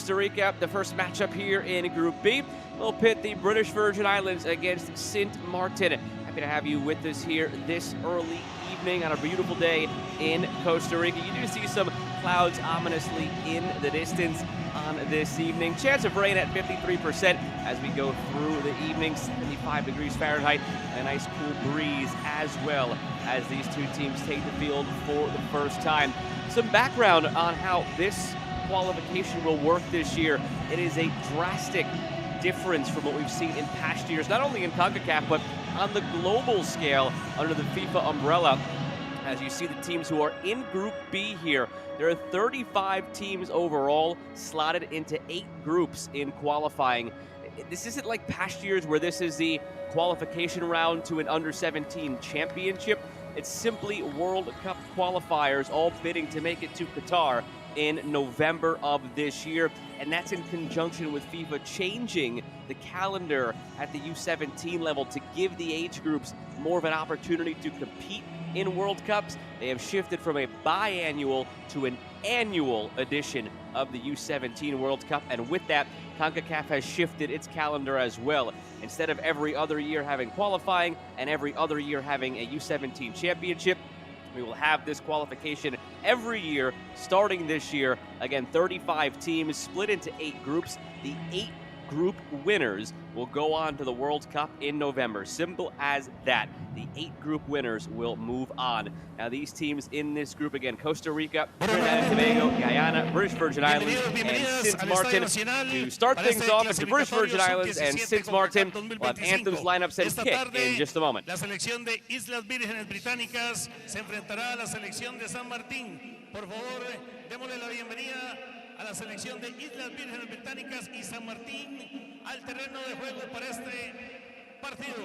Costa Rica. The first matchup here in Group B will pit the British Virgin Islands against Sint Maarten. Happy to have you with us here this early evening on a beautiful day in Costa Rica. You do see some clouds ominously in the distance on this evening. Chance of rain at 53% as we go through the evening. 75 degrees Fahrenheit. A nice cool breeze as well as these two teams take the field for the first time. Some background on how this qualification will work this year. It is a drastic difference from what we've seen in past years, not only in Concacaf, but on the global scale under the FIFA umbrella. As you see the teams who are in Group B here, there are 35 teams overall slotted into 8 groups in qualifying. This isn't like past years where this is the qualification round to an Under-17 championship. It's simply World Cup qualifiers all bidding to make it to Qatar in November of this year, and that's in conjunction with FIFA changing the calendar at the U17 level to give the age groups more of an opportunity to compete in World Cups. They have shifted from a biannual to an annual edition of the U17 World Cup, and with that, Concacaf has shifted its calendar as well. Instead of every other year having qualifying and every other year having a U17 championship, we will have this qualification every year, starting this year. Again, 35 teams split into 8 groups. The 8 group winners will go on to the World Cup in November. Simple as that. The 8 group winners will move on. Now, these teams in this group, again, Costa Rica, Trinidad and Tobago, Guyana, British Virgin Islands, and Sint Maarten. To start things off, it's the British Virgin Islands and Sint Maarten. We'll have anthems, lineups, and kick in just a moment. La selección de Islas Vírgenes Británicas se enfrentará a la selección de San Martín. Por favor, démosle la bienvenida a la selección de Islas Vírgenes Británicas y San Martín al terreno de juego para este partido.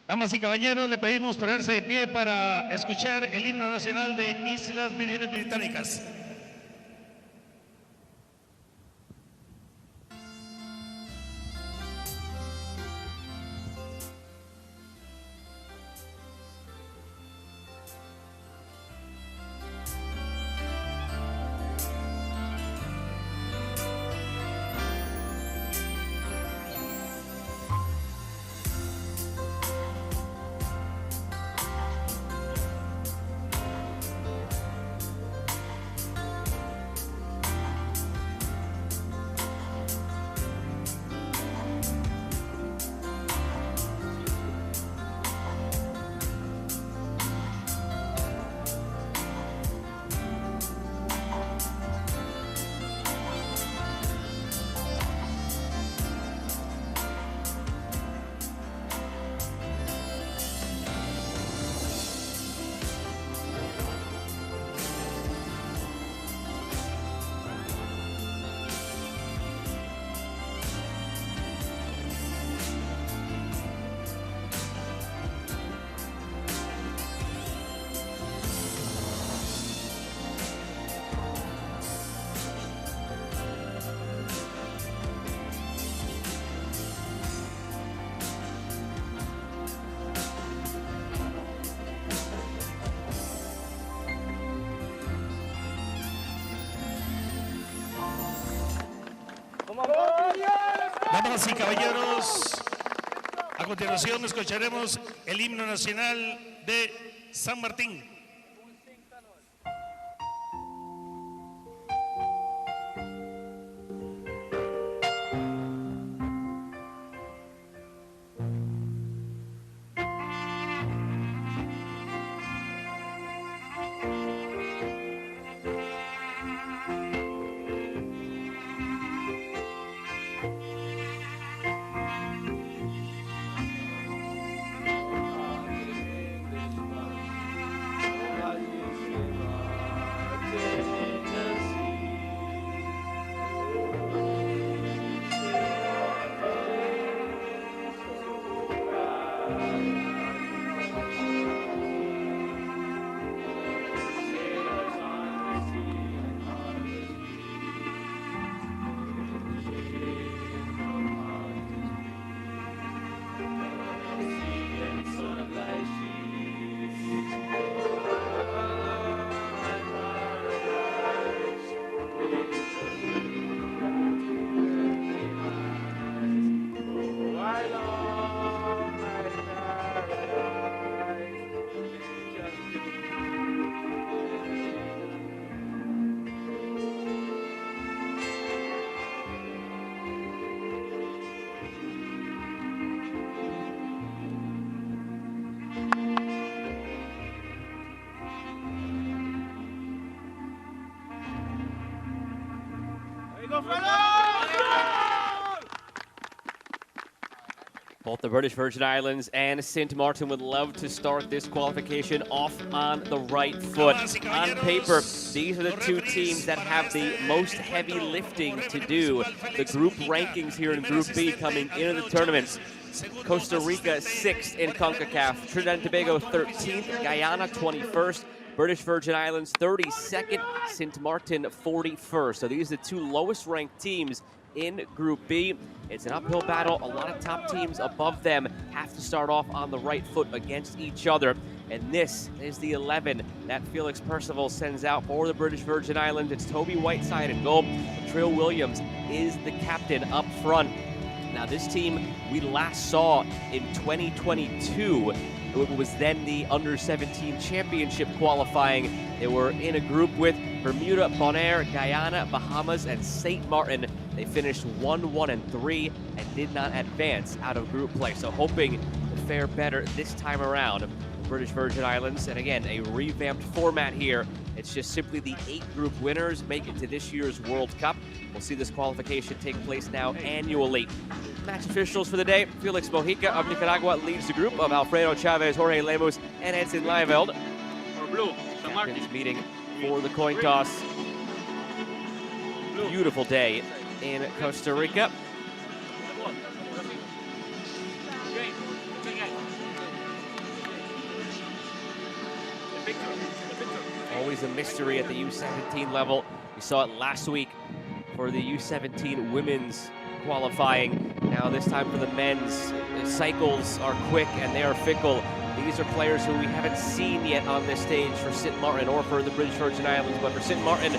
Damas y caballeros, le pedimos ponerse de pie para escuchar el himno nacional de Islas Vírgenes Británicas. Damas y caballeros, a continuación escucharemos el himno nacional de San Martín. Both the British Virgin Islands and Sint Maarten would love to start this qualification off on the right foot. On paper, these are the two teams that have the most heavy lifting to do. The group rankings here in Group B coming into the tournament. Costa Rica 6th in Concacaf, Trinidad and Tobago 13th, Guyana 21st, British Virgin Islands 32nd, Sint Maarten 41st. So these are the two lowest ranked teams in Group B. It's an uphill battle. A lot of top teams above them have to start off on the right foot against each other. And this is the 11 that Felix Percival sends out for the British Virgin Islands. It's Toby Whiteside in goal. Trill Williams is the captain up front. Now this team we last saw in 2022. It was then the Under-17 championship qualifying. They were in a group with Bermuda, Bonaire, Guyana, Bahamas, and St. Maarten. They finished 1-1-3 and did not advance out of group play. So hoping to fare better this time around. The British Virgin Islands, and again, a revamped format here. It's just simply the 8 group winners make it to this year's World Cup. We'll see this qualification take place now annually. Match officials for the day. Felix Mojica of Nicaragua leads the group of Alfredo Chavez, Jorge Lemos, and Edson Leiveld. Captains meeting for the coin toss. Beautiful day in Costa Rica. Always a mystery at the U17 level. We saw it last week for the U17 women's qualifying. Now this time for the men's, the cycles are quick and they are fickle. These are players who we haven't seen yet on this stage for Sint Maarten or for the British Virgin Islands, but for Sint Maarten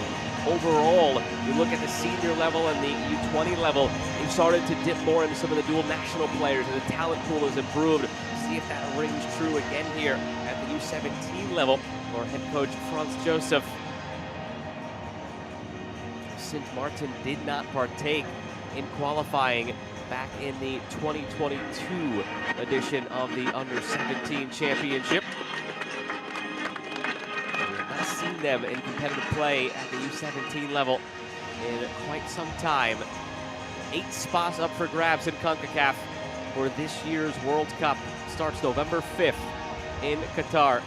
overall, you look at the senior level and the U20 level, they've started to dip more into some of the dual national players and the talent pool has improved. See if that rings true again here at the U17 level for head coach Franz Josef. Sint Maarten did not partake in qualifying back in the 2022 edition of the Under-17 Championship. We have not seen them in competitive play at the U17 level in quite some time. 8 spots up for grabs in Concacaf for this year's World Cup. Starts November 5th in Qatar.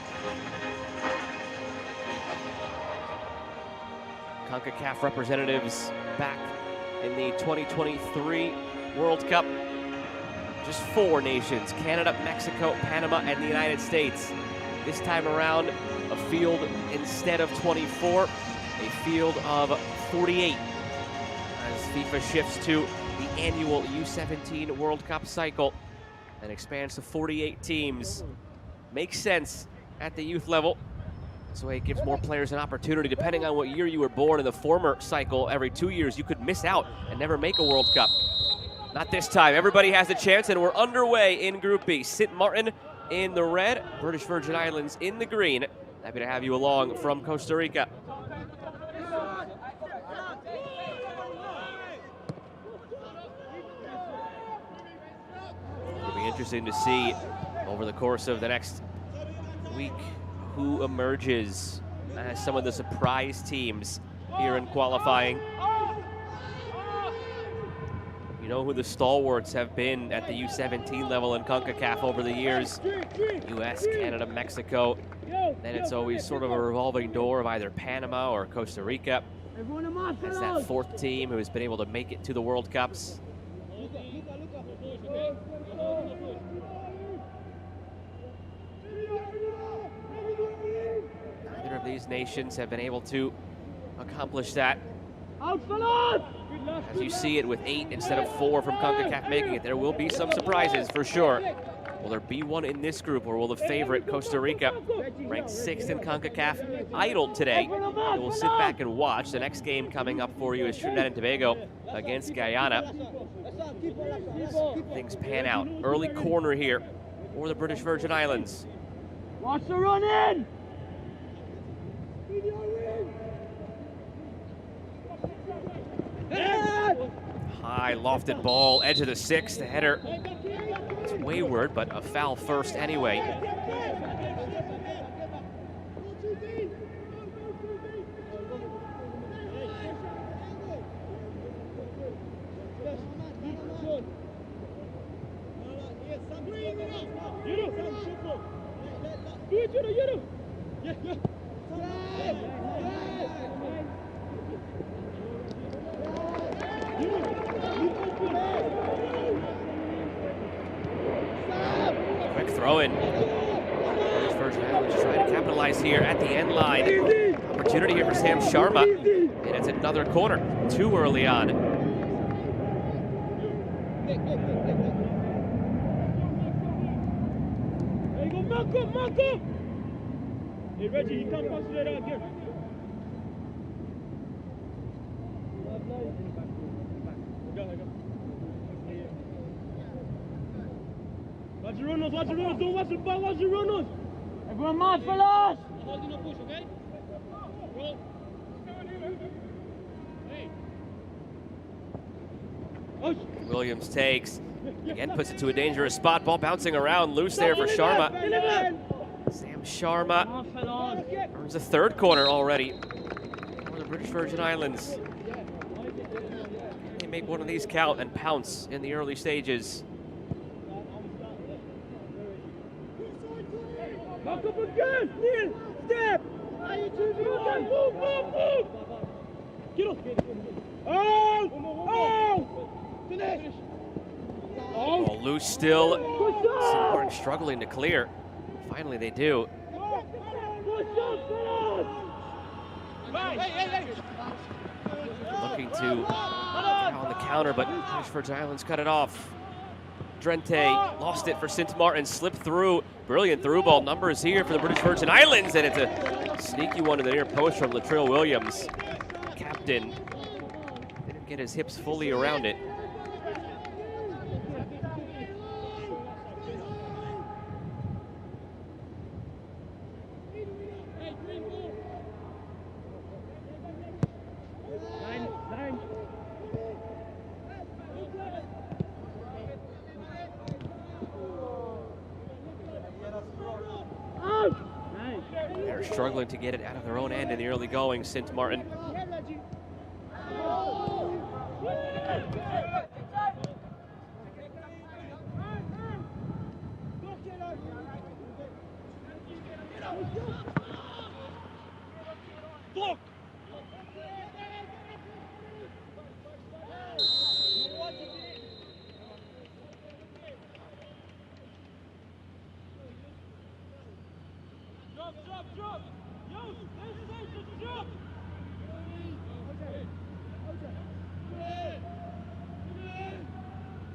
Concacaf representatives back in the 2023 World Cup. Just 4 nations, Canada, Mexico, Panama, and the United States. This time around, a field instead of 24, a field of 48. As FIFA shifts to the annual U17 World Cup cycle and expands to 48 teams. Makes sense at the youth level. This way it gives more players an opportunity. Depending on what year you were born in the former cycle, every 2 years you could miss out and never make a World Cup. Not this time. Everybody has a chance, and we're underway in Group B. Sint Maarten in the red, British Virgin Islands in the green. Happy to have you along from Costa Rica. It'll be interesting to see over the course of the next week who emerges as some of the surprise teams here in qualifying. You know who the stalwarts have been at the U17 level in Concacaf over the years. US, Canada, Mexico. Then it's always sort of a revolving door of either Panama or Costa Rica as that 4th team who has been able to make it to the World Cups. Neither of these nations have been able to accomplish that. As you see it with 8 instead of 4 from Concacaf making it, there will be some surprises for sure. Will there be one in this group, or will the favorite Costa Rica, ranked 6th in Concacaf, idled today? And we'll sit back and watch. The next game coming up for you is Trinidad and Tobago against Guyana. Things pan out. Early corner here for the British Virgin Islands. Watch the run in! High lofted ball, edge of the 6th, the header. It's wayward, but a foul first anyway. Quick throw in. Virgin Islands trying to capitalize here at the end line. Opportunity here for Sam Sharma. And it's another corner. Too early on. There you go, Marco! Hey, Reggie, he can't pass that out again. Watch the runners, don't watch the ball, watch the runners! Everyone march, fellas! Holding no push, okay? Roll. Williams takes. Again, puts it to a dangerous spot. Ball bouncing around, loose there for Sharma. Sam Sharma earns a third corner already for the British Virgin Islands. They make one of these count and pounce in the early stages. Back up again! Neil! Step! Move! Get up! Oh! Finish! Ball loose still. Sint Maarten struggling to clear. Finally they do. Looking to on the counter, but British Virgin Islands cut it off. Drente lost it for Sint Maarten, slipped through. Brilliant through ball numbers here for the British Virgin Islands, and it's a sneaky one to the near post from Latrell Williams. Captain didn't get his hips fully around it. They're struggling to get it out of their own end in the early going, Sint Maarten. Drop!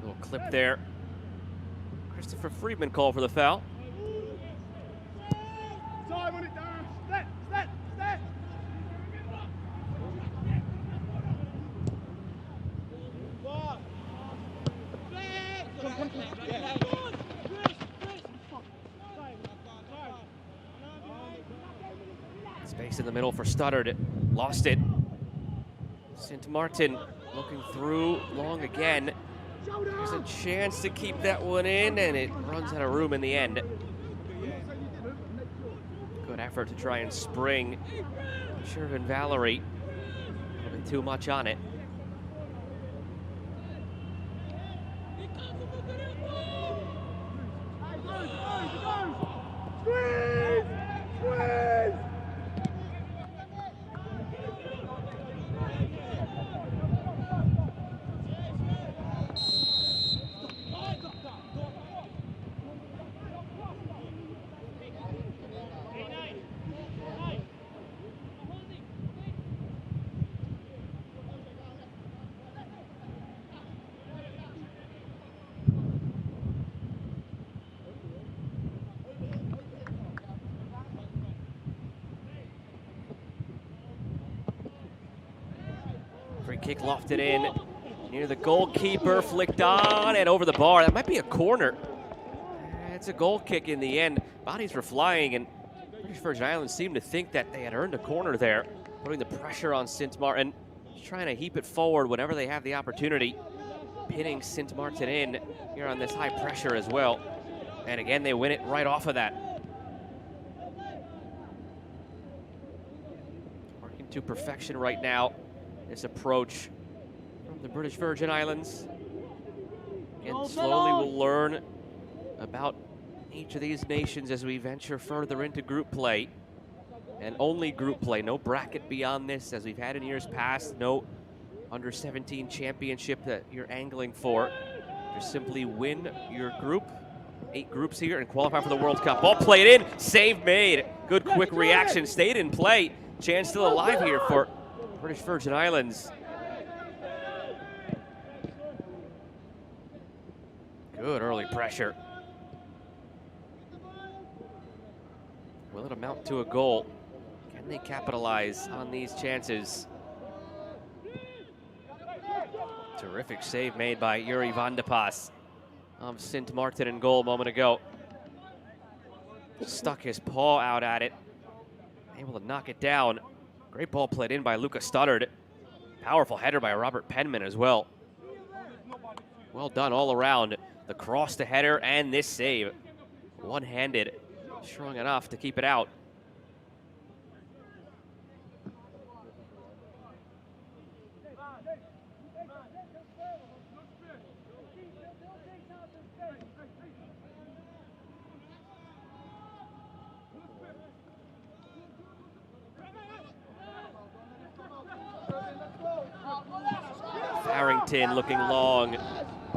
Little clip there. Christopher Friedman called for the foul. Time on it, Darren. Step! Space in the middle for Studdard. Lost it. Sint Maarten looking through long again. There's a chance to keep that one in, and it runs out of room in the end. Good effort to try and spring. Shervin Valerie, a little bit too much on it. Free kick lofted in near the goalkeeper, flicked on and over the bar. That might be a corner. It's a goal kick in the end. Bodies were flying, and British Virgin Islands seemed to think that they had earned a corner there, putting the pressure on Sint Maarten, just trying to heap it forward whenever they have the opportunity, pinning Sint Maarten in here on this high pressure as well. And again, they win it right off of that. Working to perfection right now. This approach from the British Virgin Islands. And slowly we'll learn about each of these nations as we venture further into group play. And only group play, no bracket beyond this, as we've had in years past, no Under-17 championship that you're angling for. Just simply win your group. 8 groups here and qualify for the World Cup. Ball played in, save made. Good quick reaction, stayed in play. Chance still alive here for British Virgin Islands. Good early pressure. Will it amount to a goal? Can they capitalize on these chances? Terrific save made by Yuri van de Pas of Sint Maarten in goal a moment ago. Stuck his paw out at it. Able to knock it down. Great ball played in by Luca Studdard. Powerful header by Robert Penman as well. Well done all around. The cross to header and this save. One-handed. Strong enough to keep it out. Farrington looking long.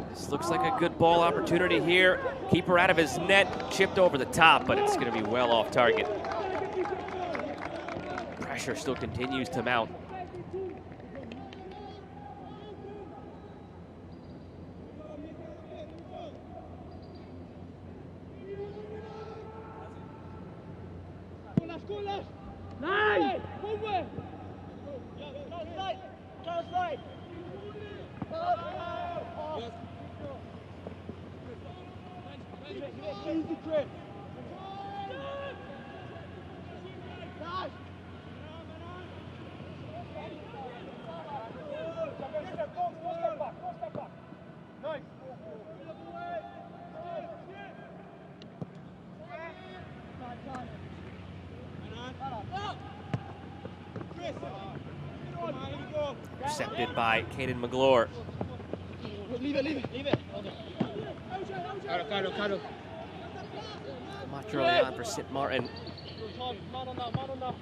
This looks like a good ball opportunity here. Keeper out of his net, chipped over the top, but it's going to be well off target. Pressure still continues to mount. Intercepted by Caden McGlure. Leave it. Carlo. Much early on for Sint Maarten.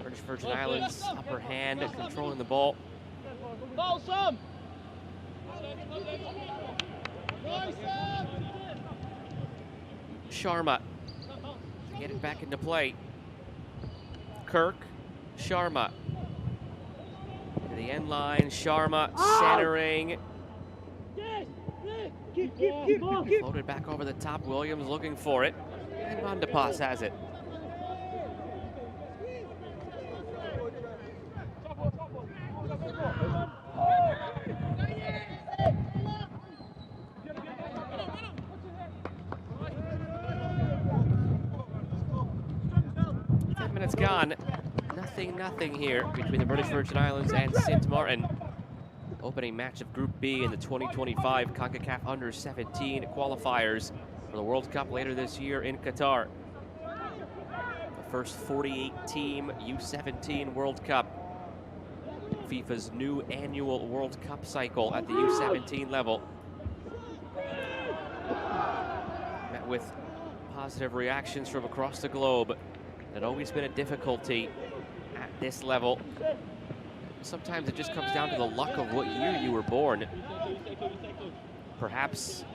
British Virgin Islands, upper hand, controlling the ball. Sharma, get it back into play. Kirk, Sharma. To the end line, Sharma centering. Floated back over the top, Williams looking for it. And Van de Pas has it. It's gone. Nothing here between the British Virgin Islands and Sint Maarten. Opening match of Group B in the 2025 Concacaf Under-17 qualifiers for the World Cup later this year in Qatar. The first 48-team U17 World Cup. FIFA's new annual World Cup cycle at the U17 level. Met with positive reactions from across the globe. It's always been a difficulty at this level. Sometimes it just comes down to the luck of what year you were born. Perhaps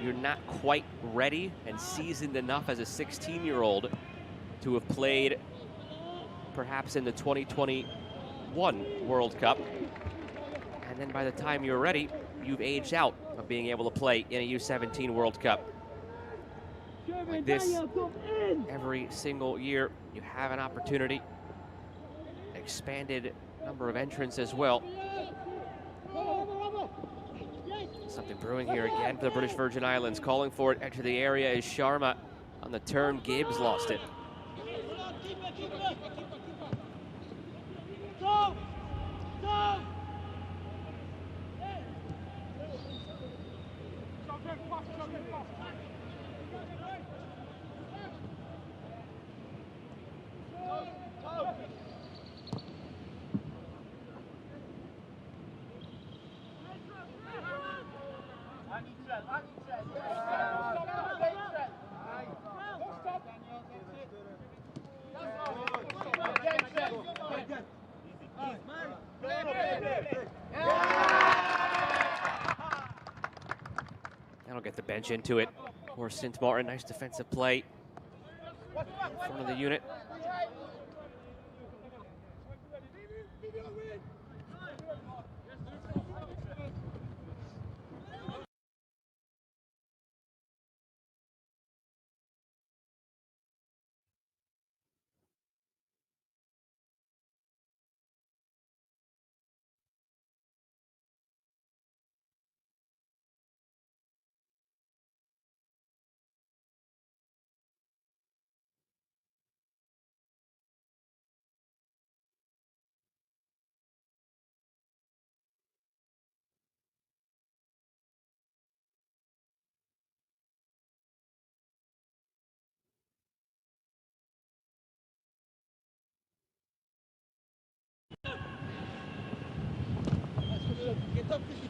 you're not quite ready and seasoned enough as a 16-year-old to have played perhaps in the 2021 World Cup. And then by the time you're ready, you've aged out of being able to play in a U17 World Cup. Like this, every single year you have an opportunity. Expanded number of entrants as well. Something brewing here again for the British Virgin Islands. Calling for it, enter the area is Sharma on the turn. Gibbs lost it. That'll get the bench into it. Or Sint Maarten, nice defensive play in front of the unit.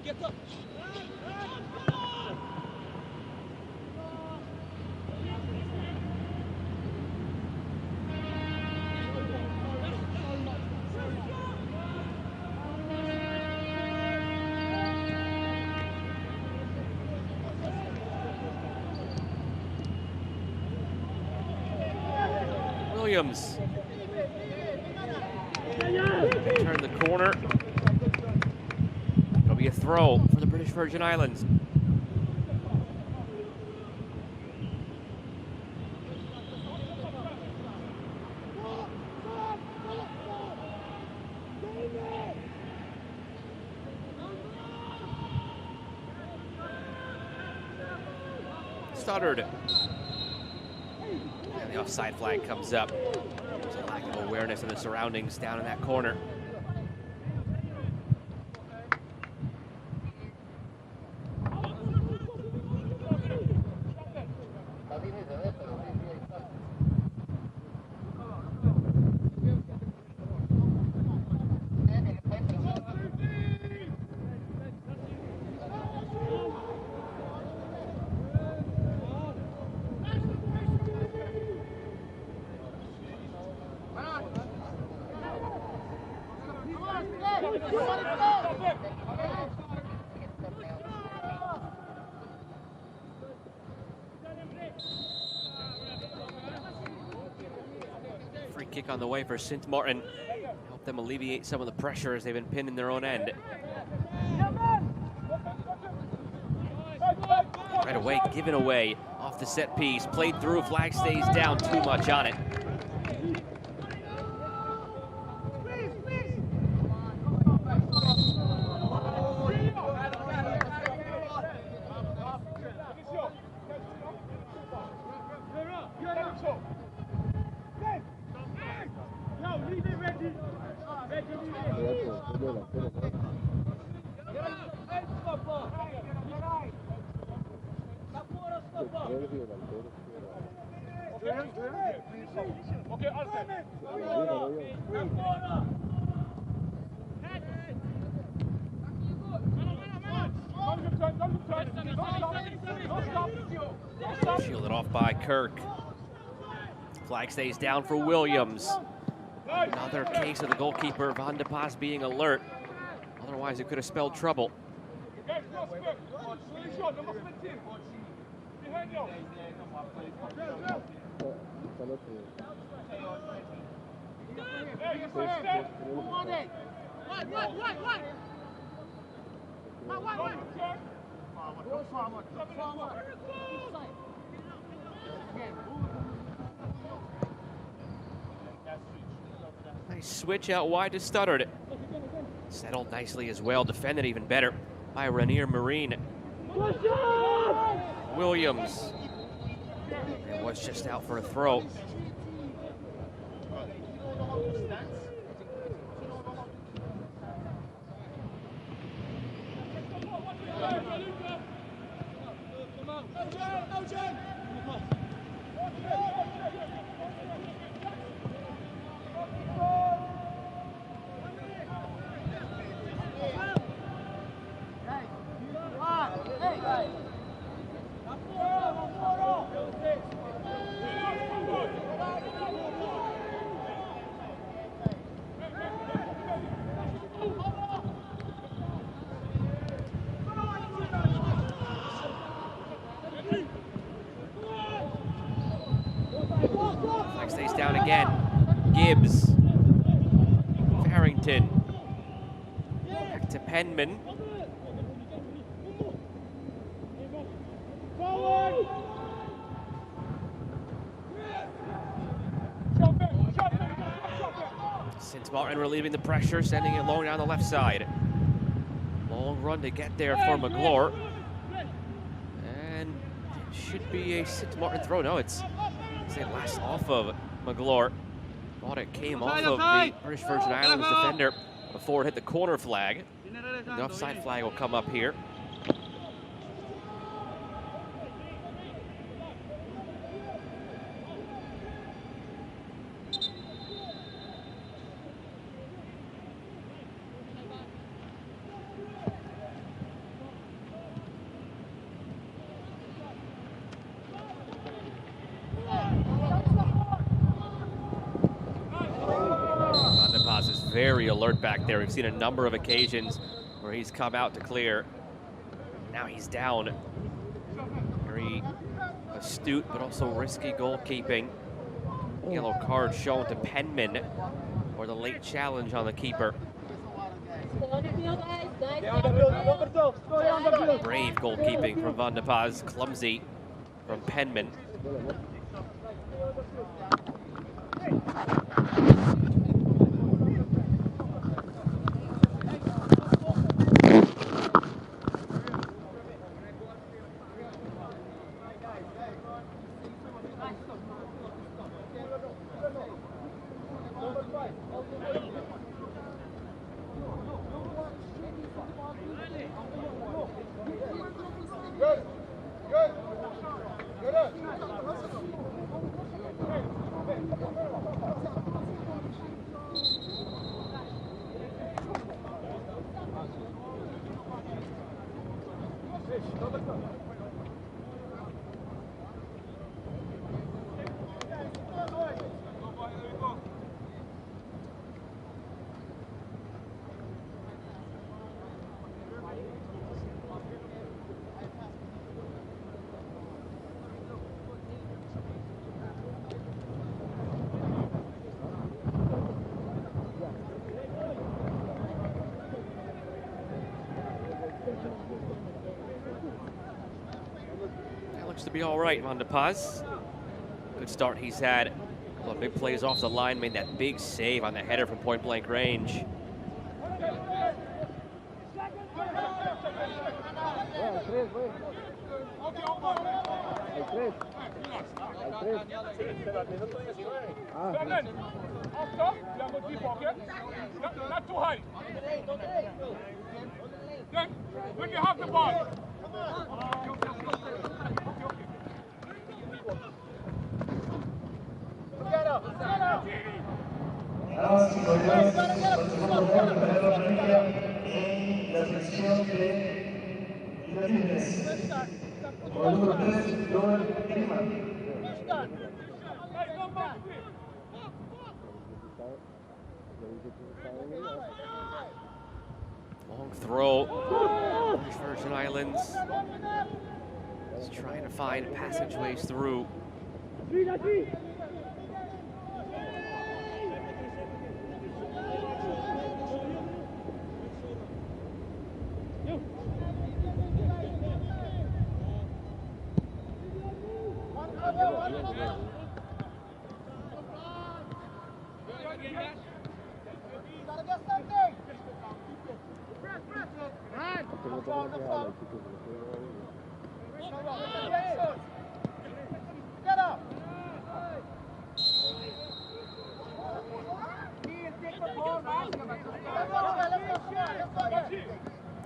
Get up! Williams. Turn the corner. It'll be a throw for the British Virgin Islands. Stuttered. And the offside flag comes up. There's a lack of awareness of the surroundings down in that corner. Free kick on the way for Sint Maarten. Help them alleviate some of the pressure as they've been pinned in their own end. Right away, given away off the set piece. Played through, flag stays down, too much on it. Shielded off by Kirk. Flag stays down for Williams. Another case of the goalkeeper, Van de Pas, being alert. Otherwise, it could have spelled trouble. Nice switch out wide to Stuttered. Settled nicely as well, defended even better by Rainier Marine. Williams. It was just out for a throw. again. Gibbs. Farrington. Back to Penman. Sint Maarten relieving the pressure, sending it long down the left side. Long run to get there for McGlure. And it should be a Sint Maarten throw. No, it's a last off of McGlure. Thought it came off of the British Virgin Islands defender before it hit the corner flag. The offside flag will come up here. Very alert back there. We've seen a number of occasions where he's come out to clear. Now he's down. Very astute, but also risky goalkeeping. Yellow card shown to Penman for the late challenge on the keeper. Brave goalkeeping from Van de Paz. Clumsy from Penman. To be all right, Van de Paz. Good start he's had. A couple of big plays off the line, made that big save on the header from point blank range. Not too high. Then, when you have the ball. En la sección de Qualifiers. Por el número 3, Joel Kliman. Long throw. British Virgin Islands is trying to find passageways through.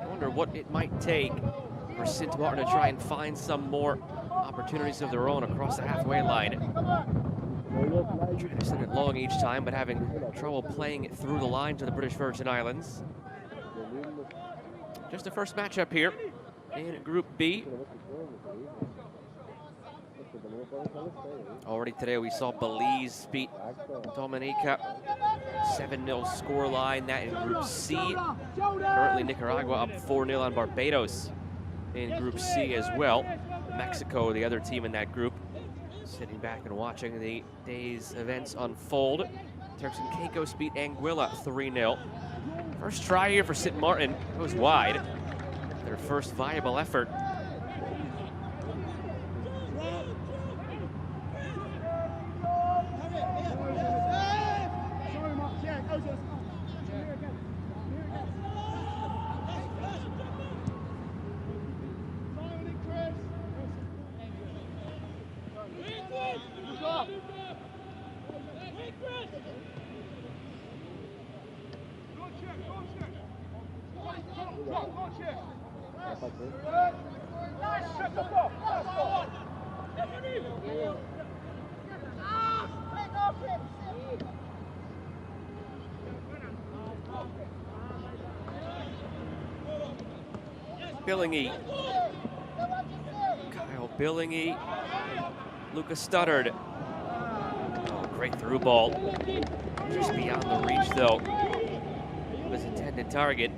I wonder what it might take for Sint Maarten to try and find some more opportunities of their own across the halfway line. Trying to send it long each time, but having trouble playing it through the line to the British Virgin Islands. Just the first matchup here in Group B. Already today we saw Belize beat Dominica. 7-0 scoreline, that in Group C. Currently Nicaragua up 4-0 on Barbados in Group C as well. Mexico, the other team in that group, Sitting back and watching the day's events unfold. Turks and Caicos beat Anguilla 3-0. First try here for Sint Maarten goes wide. Their first viable effort. Billingy. Kyle Billingy. Lucas stuttered. Oh, great through ball. Just beyond the reach, though, of his intended target.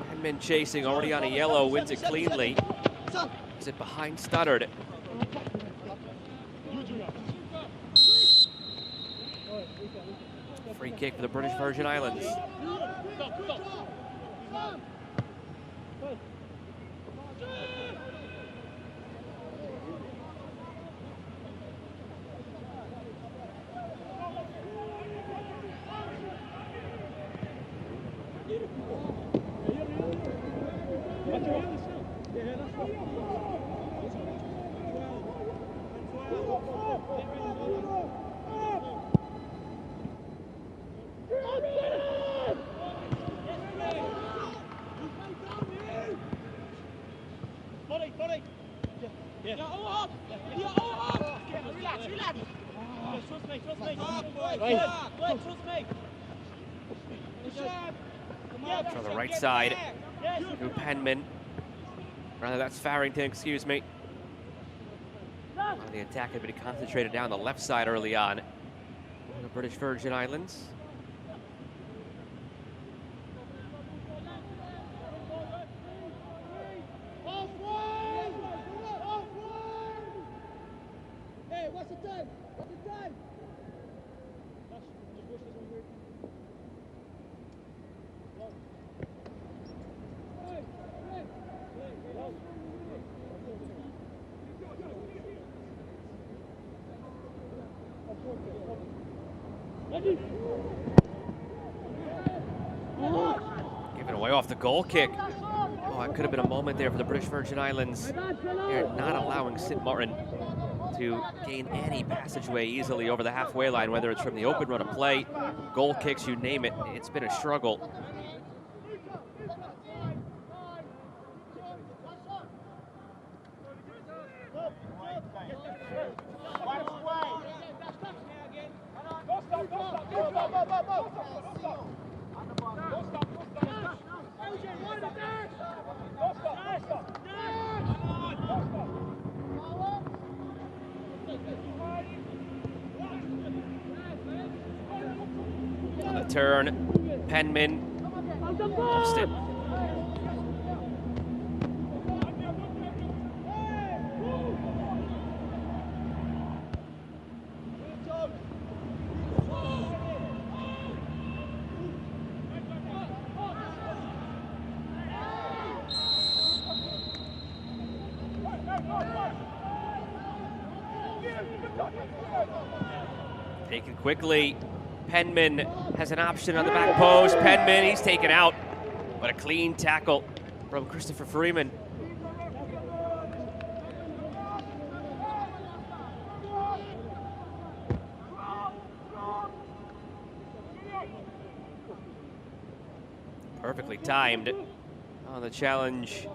Penman chasing, already on a yellow, wins it cleanly. Is it behind stuttered? Free kick for the British Virgin Islands. On the right side, to Penman. Rather, that's Farrington, excuse me. The attack had been concentrated down the left side early on. The British Virgin Islands. Hey, what's the time? What's the time? Given away off the goal kick. Oh, it could have been a moment there for the British Virgin Islands. They're not allowing Sint Maarten to gain any passageway easily over the halfway line, whether it's from the open run of play, goal kicks, you name it. It's been a struggle. On the turn, Penman lost it. Taken quickly. Penman has an option on the back post. Penman, he's taken out. But a clean tackle from Christopher Freeman. Perfectly timed on the challenge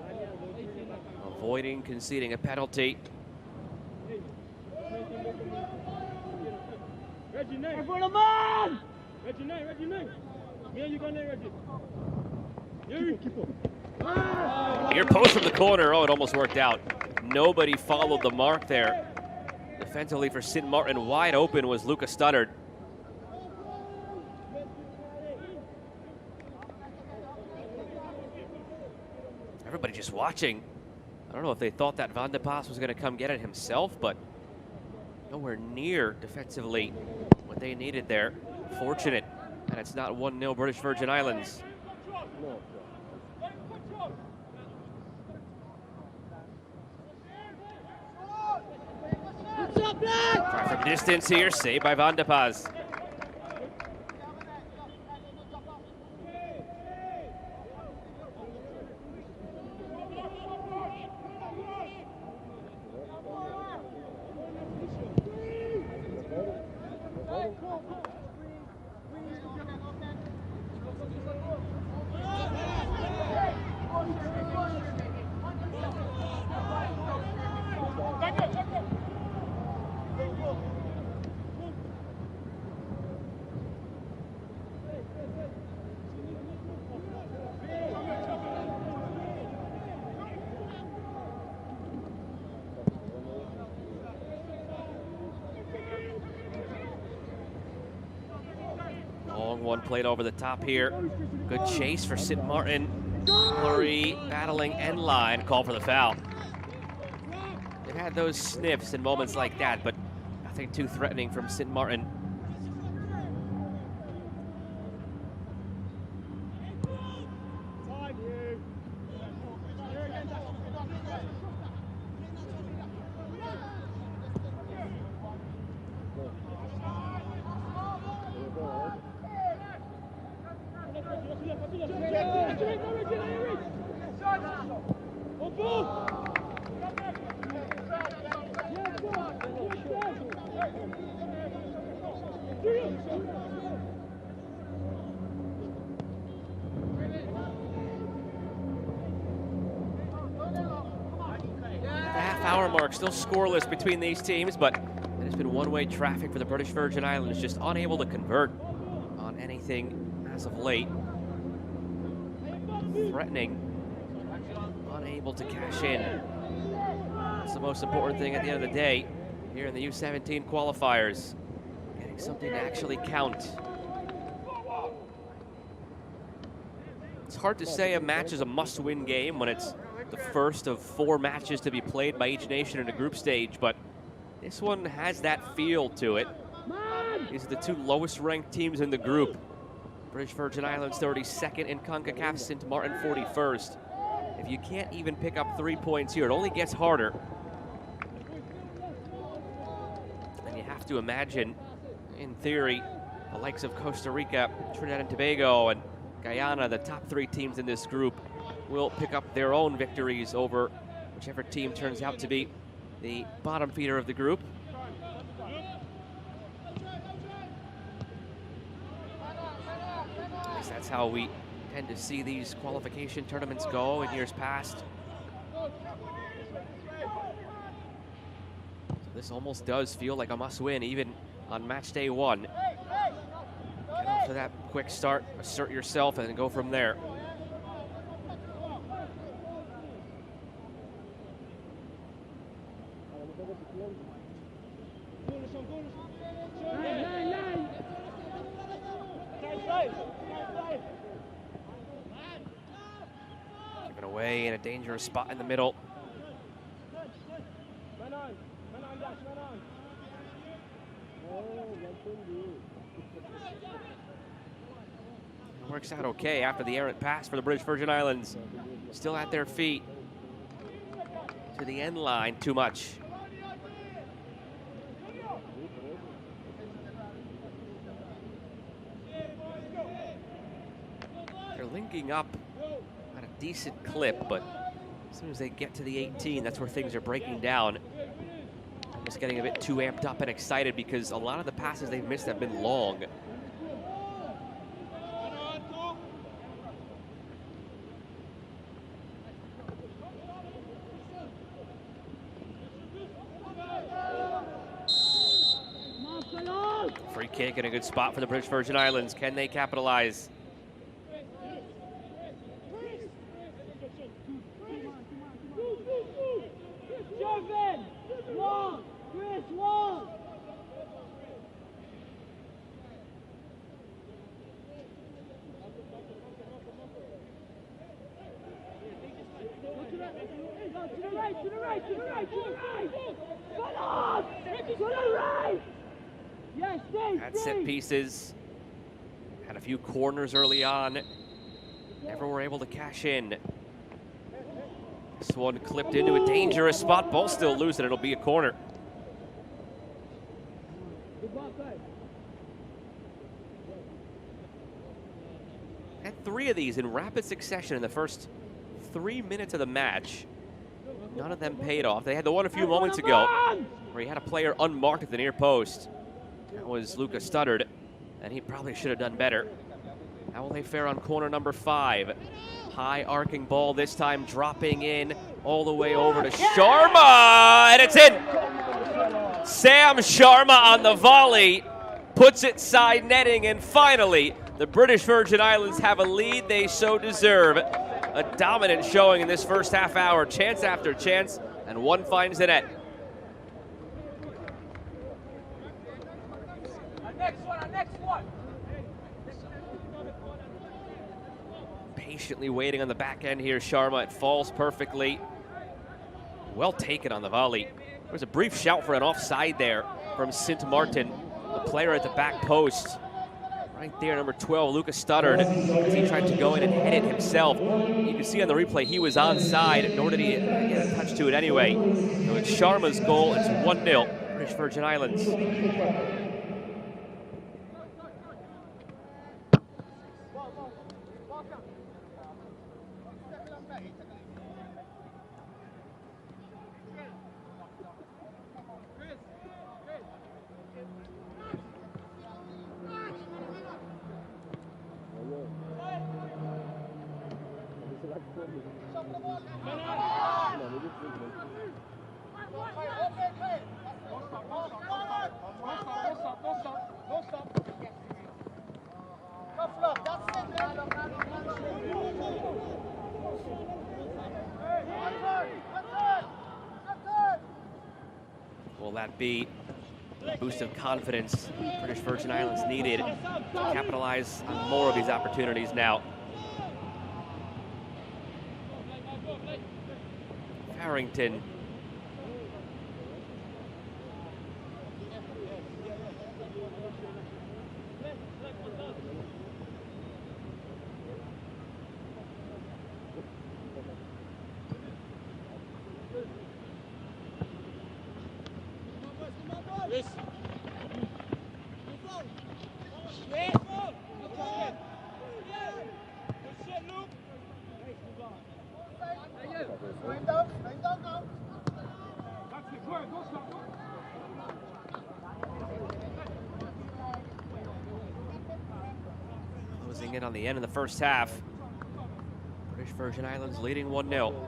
avoiding conceding a penalty. Reggie, name. For the man! Reggie, name. Reggie, name. Me and you go name, Reggie. Keep up. Near post from the corner. Oh, it almost worked out. Nobody followed the mark there. Defensively for Sint Maarten, wide open was Lucas Studdard. Everybody just watching. I don't know if they thought that Van de Pas was going to come get it himself, but nowhere near defensively what they needed there. Fortunate, and it's not 1-0 British Virgin Islands. Try from distance here, saved by Van de Pas. Long one played over the top here. Good chase for Sint Maarten. Murray battling end line, call for the foul. They've had those sniffs in moments like that, but nothing too threatening from Sint Maarten. Half-hour mark, still scoreless between these teams, but it has been one-way traffic for the British Virgin Islands, just unable to convert on anything as of late. Threatening, unable to cash in. That's the most important thing at the end of the day here in the U17 qualifiers. Getting something to actually count. It's hard to say a match is a must-win game when it's the first of 4 matches to be played by each nation in a group stage, but this one has that feel to it. These are the 2 lowest-ranked teams in the group. British Virgin Islands 32nd in Concacaf, Sint Maarten 41st. If you can't even pick up 3 points here, it only gets harder. And you have to imagine, in theory, the likes of Costa Rica, Trinidad and Tobago, and Guyana, the top 3 teams in this group, will pick up their own victories over whichever team turns out to be the bottom feeder of the group. At least that's how we tend to see these qualification tournaments go in years past. So this almost does feel like a must-win, even on match day 1. Get off to that quick start, assert yourself, and then go from there. Given away in a dangerous spot in the middle. Works out okay after the errant pass for the British Virgin Islands. Still at their feet. To the end line, too much. They're linking up at a decent clip, but as soon as they get to the 18, that's where things are breaking down. I'm just getting a bit too amped up and excited because a lot of the passes they've missed have been long. kick in a good spot for the British Virgin Islands. Can they capitalize? Had set pieces, had a few corners early on, never were able to cash in. This one clipped into a dangerous spot, ball still loose, and it'll be a corner. Had 3 of these in rapid succession in the first 3 minutes of the match. None of them paid off. They had the one a few moments ago where he had a player unmarked at the near post. That was Lucas Studdard, and he probably should have done better. How will they fare on corner number 5? High arcing ball this time, dropping in all the way over to Sharma, and it's in! Sam Sharma on the volley, puts it side netting, and finally, the British Virgin Islands have a lead they so deserve. A dominant showing in this first half hour, chance after chance, and one finds the net. Next one. Patiently waiting on the back end here, Sharma. It falls perfectly. Well taken on the volley. There was a brief shout for an offside there from Sint Maarten, the player at the back post. Right there, number 12, Lucas Studdard, as he tried to go in and head it himself. You can see on the replay he was onside, nor did he get a touch to it anyway. So it's Sharma's goal. It's 1-0, British Virgin Islands. Will that be a boost of confidence British Virgin Islands needed to capitalize on more of these opportunities now? Harrington. Closing in on the end of the first half. British Virgin Islands leading 1-0.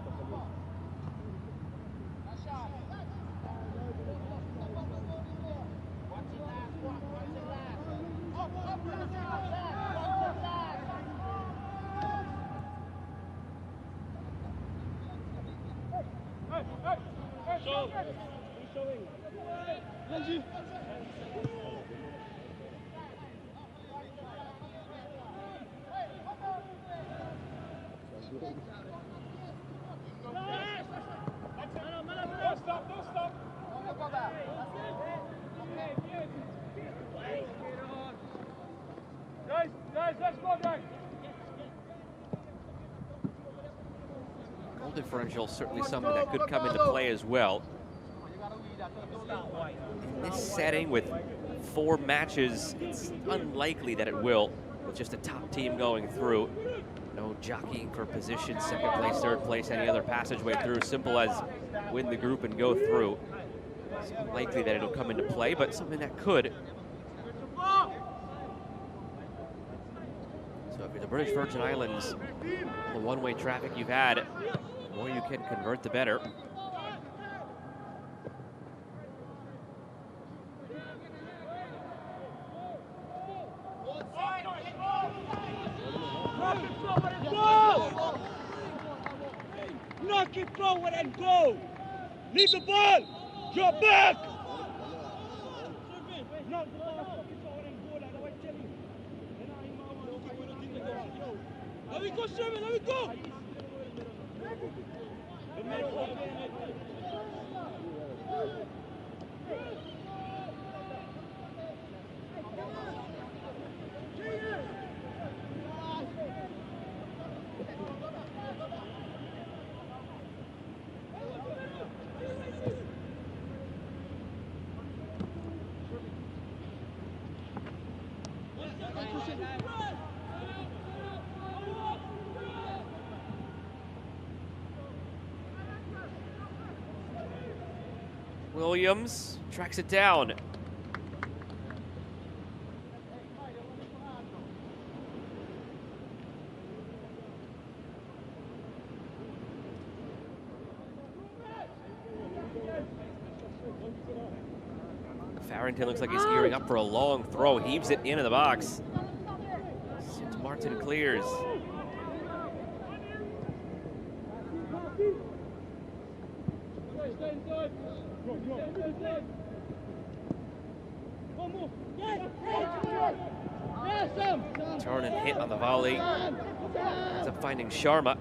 Goal differential, certainly something that could come into play as well. In this setting with 4 matches, it's unlikely that it will, with just a top team going through. No jockeying for position, second place, third place, any other passageway through. Simple as win the group and go through. It's unlikely that it'll come into play, but something that could. So if you're the British Virgin Islands, the one-way traffic you've had, the more you can convert, the better. keep forward and go. Leave the ball. Drop back. No, the ball, keep forward and go like I tell you. Let me go, Sherman, let me go. Williams tracks it down. Farrington looks like he's gearing up for a long throw. Heaves it into the box. Sint Maarten clears. Turn and hit on the volley. Ends up finding Sharma.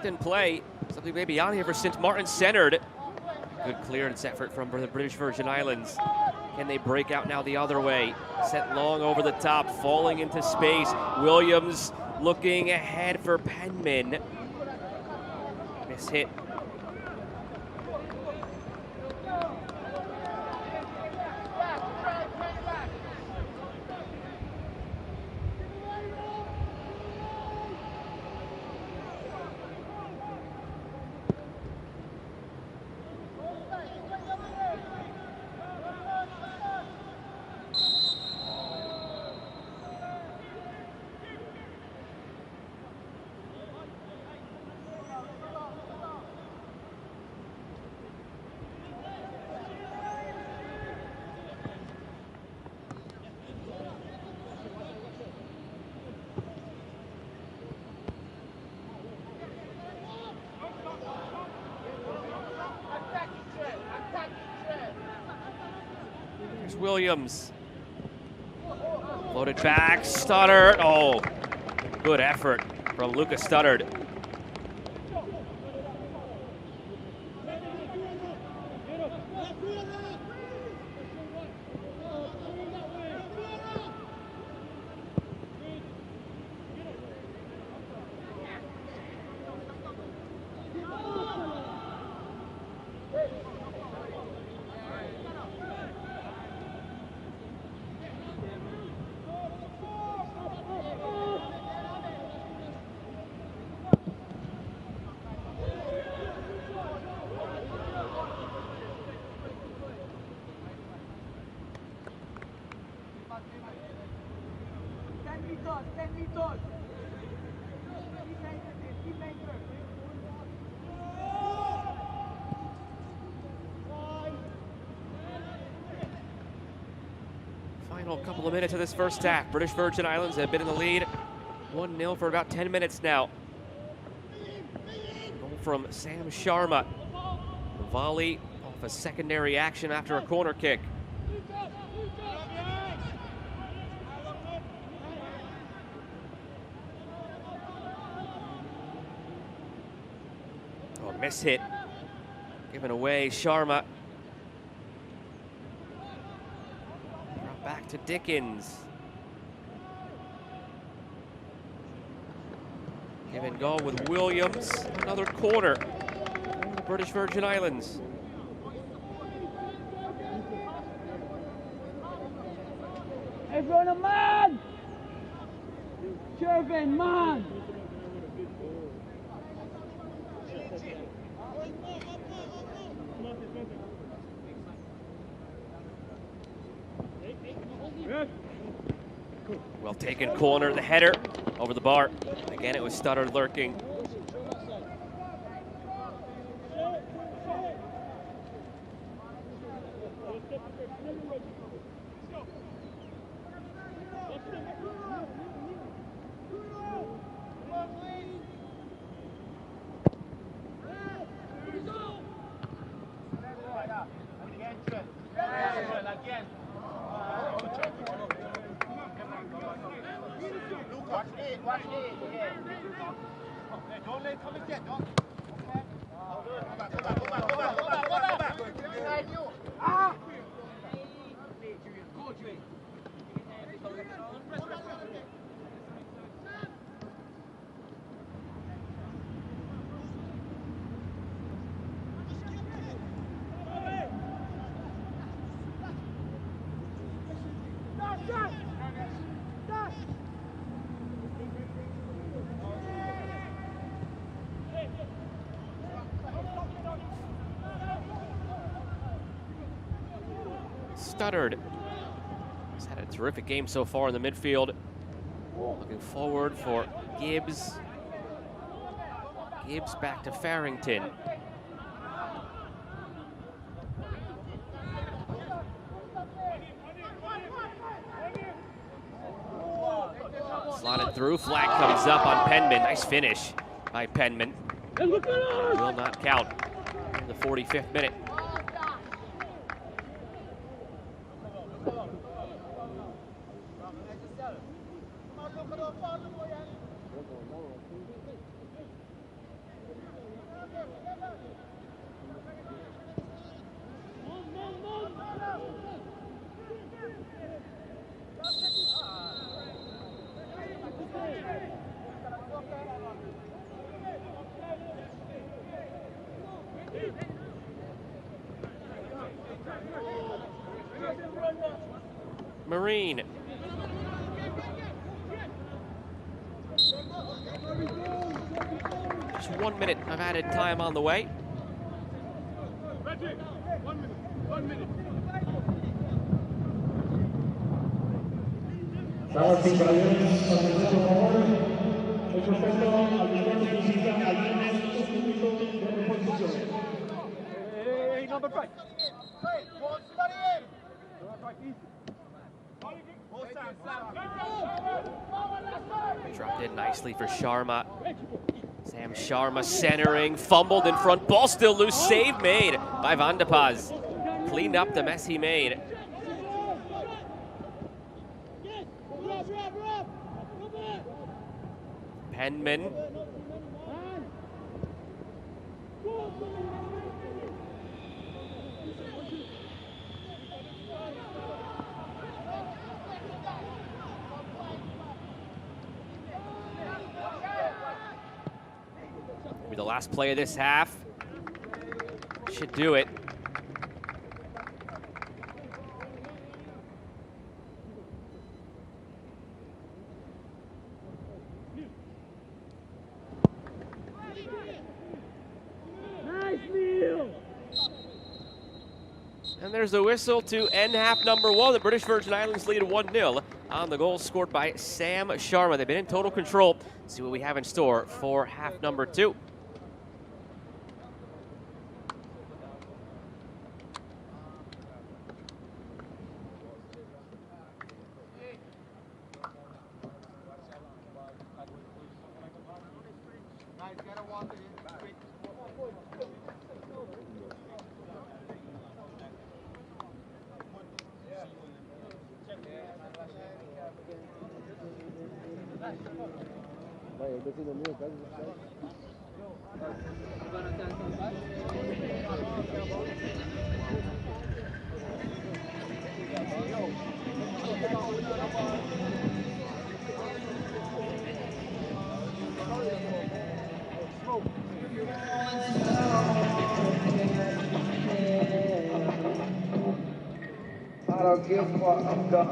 Captain play. Something maybe on here for Sint Maarten centered. Good clearance effort from the British Virgin Islands. Can they break out now the other way? Sent long over the top, falling into space. Williams looking ahead for Penman. Miss hit. Williams. Loaded back, Studdard. Oh, good effort from Lucas Studdard. Final couple of minutes of this first half. British Virgin Islands have been in the lead 1-0 for about 10 minutes now. Goal from Sam Sharma. The volley off a secondary action after a corner kick. Oh, miss hit. Given away, Sharma. Back to Dickens. Give and go with Williams. Another corner for the British Virgin Islands. Everyone, man! Shervin, man! Well taken corner, the header over the bar. Again, it was Stutter lurking. Stuttered. He's had a terrific game so far in the midfield. Looking forward for Gibbs. Gibbs back to Farrington. Slotted through, flag comes up on Penman. Nice finish by Penman. Will not count in the 45th minute. Marine. Just 1 minute of added time on the way. Damas y caballeros, por favor, el respeto al director de visita al lunes, 2 minutos de reposición. Hey, number 5. Dropped in nicely for Sharma. Sam Sharma centering, fumbled in front, ball still loose, save made by Van de Paz. Cleaned up the mess he made. Penman. Maybe the last play of this half. Should do it. And there's the whistle to end half number 1. The British Virgin Islands lead 1-0 on the goal scored by Sam Sharma. They've been in total control. See what we have in store for half number 2. I don't give what I've got,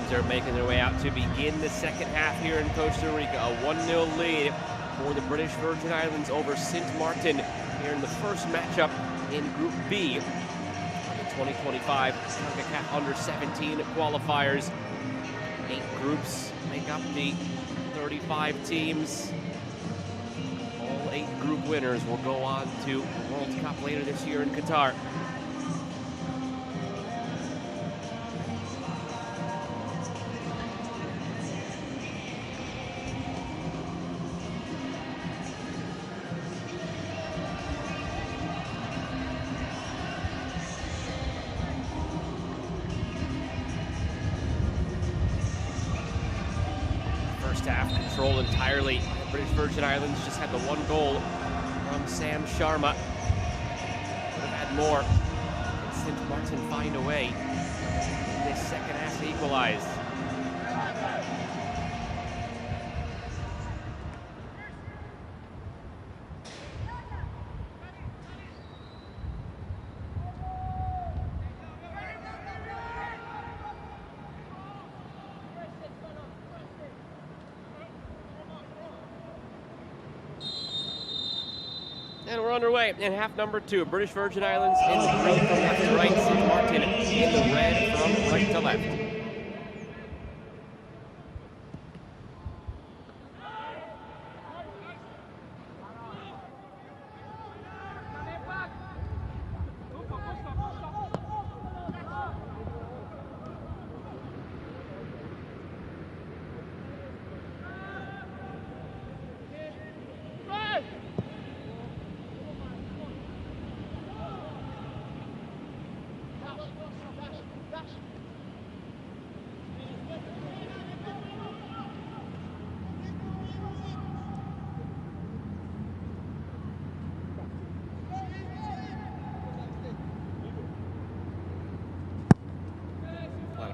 teams are making their way out to begin the second half here in Costa Rica. A 1-0 lead for the British Virgin Islands over Sint Maarten here in the first matchup in Group B of the 2025 Concacaf Under-17 qualifiers. 8 groups make up the 35 teams. All 8 group winners will go on to the World Cup later this year in Qatar. First half controlled entirely. The British Virgin Islands just had the 1 goal from Sam Sharma. Would have had more. Can Sint Maarten find a way in this second half to equalize? And we're underway in half number 2. British Virgin Islands in the green from left to right. Sint Maarten in the red from right to left.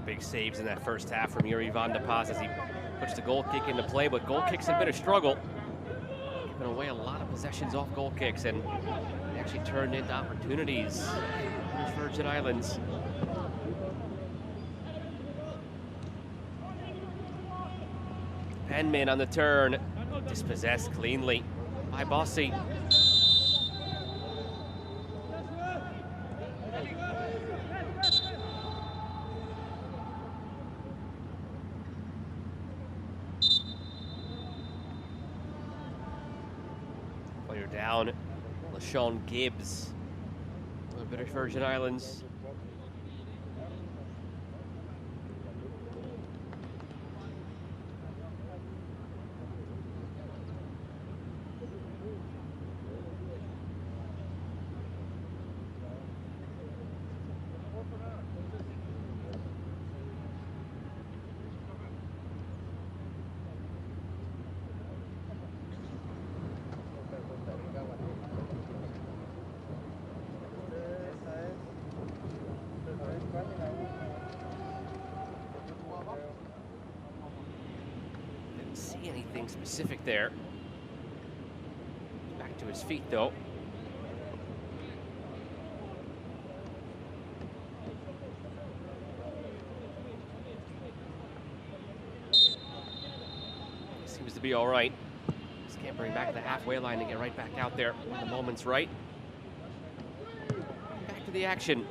Big saves in that first half from Yuri van de Pas as he puts the goal kick into play, but goal kicks have been a struggle. Giving away a lot of possessions off goal kicks, and they actually turned into opportunities. British Virgin Islands. Penman on the turn, dispossessed cleanly by Bossy. Player down, LaShawn Gibbs, the British Virgin Islands. Didn't see anything specific there. Back to his feet though. Seems to be all right. Just can't bring back the halfway line to get right back out there when the moment's right. Back to the action.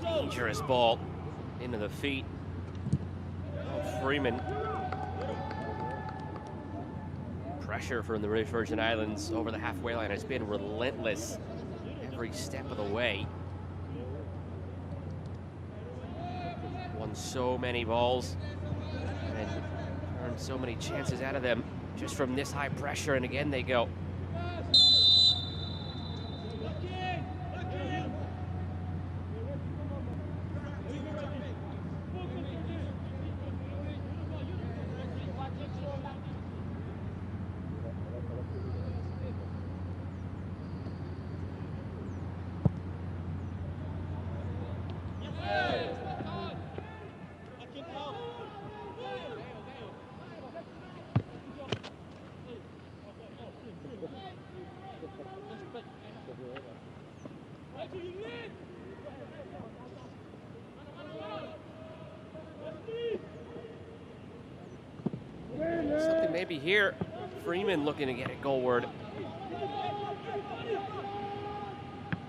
Dangerous ball into the feet of Freeman. Pressure from the British Virgin Islands over the halfway line has been relentless every step of the way. Won so many balls and turned so many chances out of them just from this high pressure, and again they go. Something maybe here. Freeman looking to get it goalward.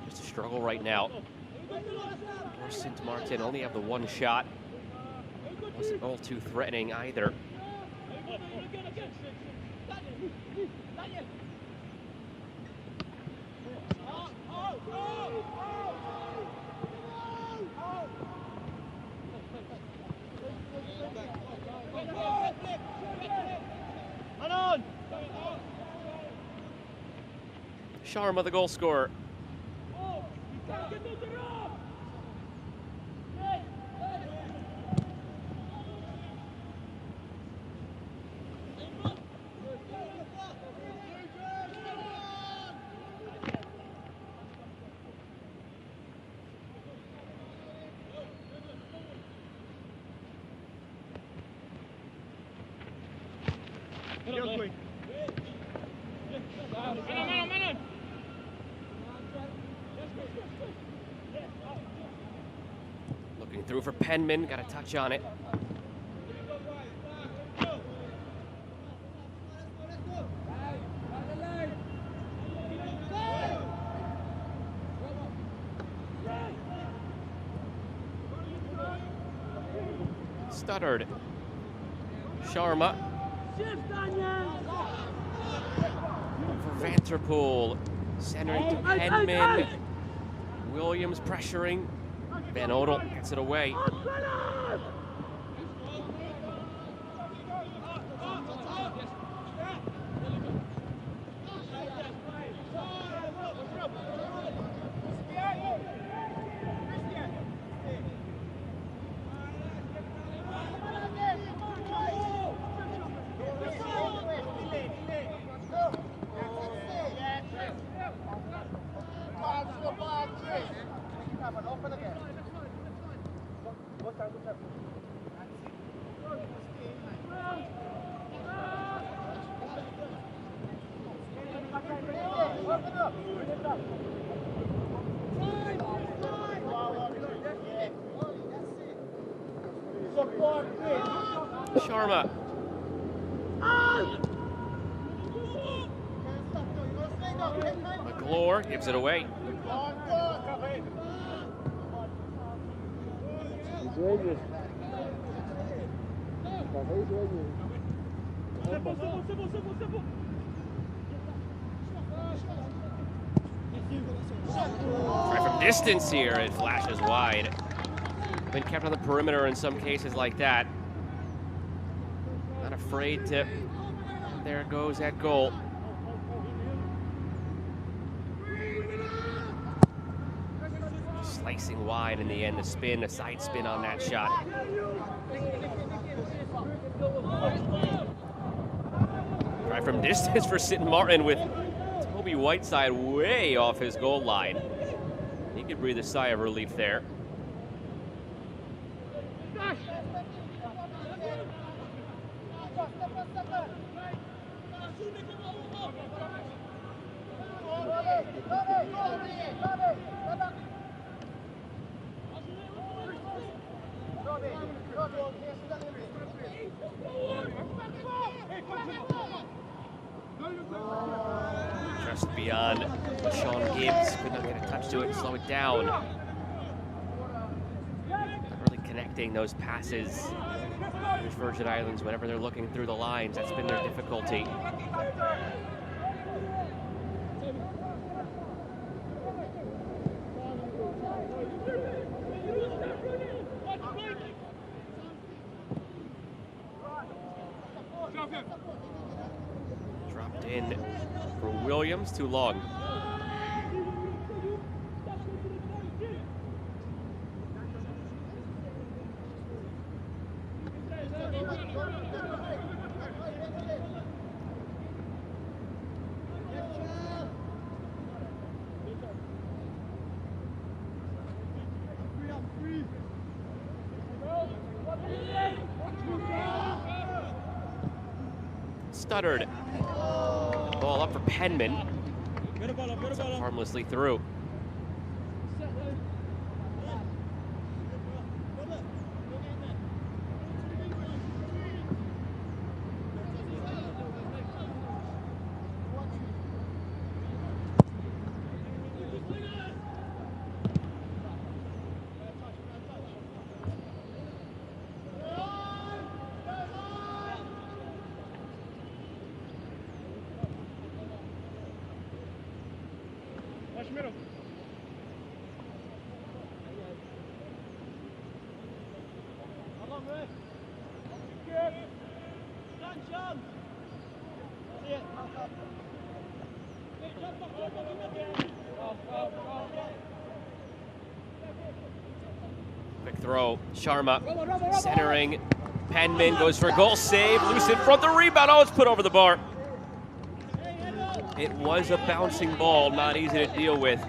Just a struggle right now. For Sint Maarten only have the one shot. Wasn't all too threatening either. Sharma, the goal scorer. Looking through for Penman, got a touch on it. Stuttered. Sharma. For Vanterpool. Centering to Penman. Williams pressuring. Van Odel gets it away. Sharma. McGlure gives it away. Try from distance here, it flashes wide. Been kept on the perimeter in some cases like that. Not afraid to. There goes that goal. Slicing wide in the end, the spin, a side spin on that shot. Try from distance for Sint Maarten with Toby Whiteside way off his goal line. He could breathe a sigh of relief there. Just beyond Sean Gibbs, could not get a touch to it, slow it down. Not really connecting those passes. British Virgin Islands, whenever they're looking through the lines, that's been their difficulty. Dropped in for Williams, too long. Stuttered. Ball up for Penman. It's up harmlessly through. Quick throw, Sharma centering. Penman goes for a goal, save, loose in front, the rebound, oh, it's put over the bar. It was a bouncing ball, not easy to deal with,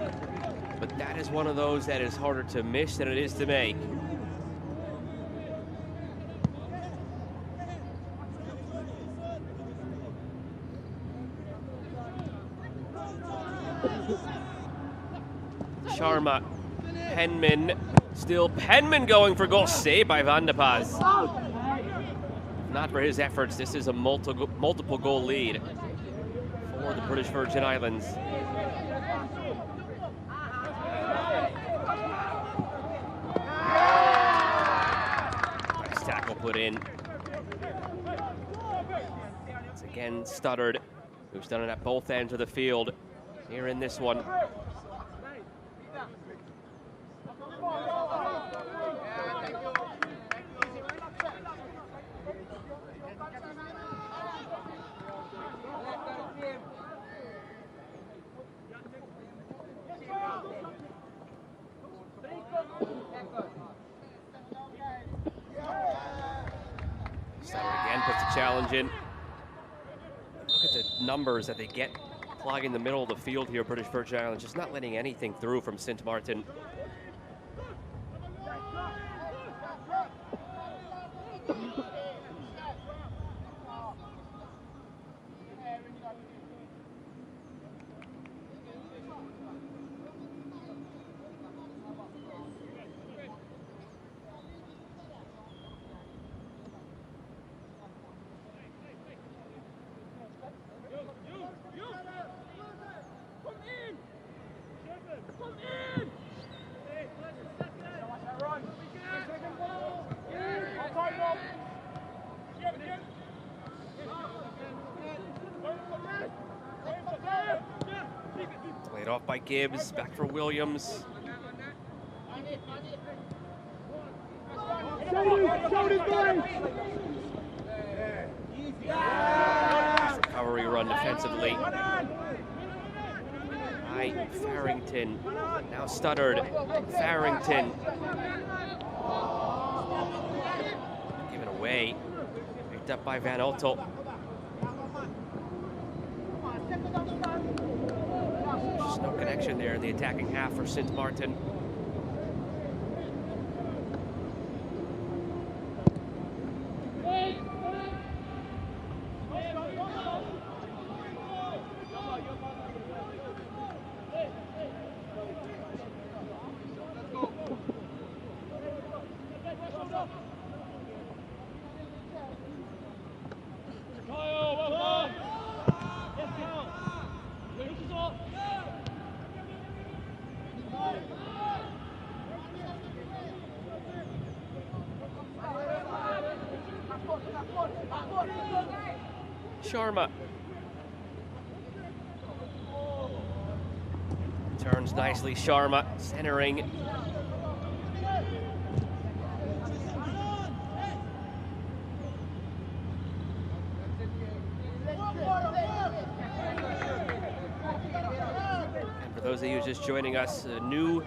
but that is one of those that is harder to miss than it is to make. Sharma, Penman, still Penman going for goal, saved by Van de Paz. Not for his efforts, this is a multiple goal lead for the British Virgin Islands. Nice tackle put in. It's again Studdard, who's done it at both ends of the field here in this one. Again puts the challenge in. Look at the numbers that they get clogging the middle of the field here, British Virgin Islands, just not letting anything through from Sint Maarten. Played off by Gibbs, back for Williams. Nice recovery run defensively by Farrington. Now Studdard, Farrington. Given away, picked up by Van Ottel. Just no connection there in the attacking half for Sint Maarten. Sharma turns nicely. Sharma centering. And for those of you just joining us, a new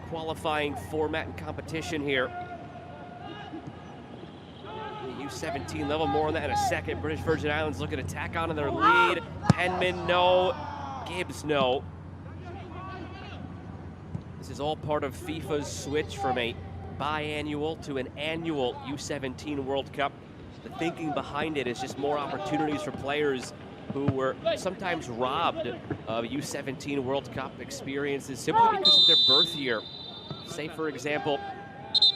qualifying format and competition here. 17 level, more on that in a second. British Virgin Islands looking to tack on to their lead. Penman, no. Gibbs, no. This is all part of FIFA's switch from a biannual to an annual U17 World Cup. The thinking behind it is just more opportunities for players who were sometimes robbed of U17 World Cup experiences simply because of their birth year. Say, for example,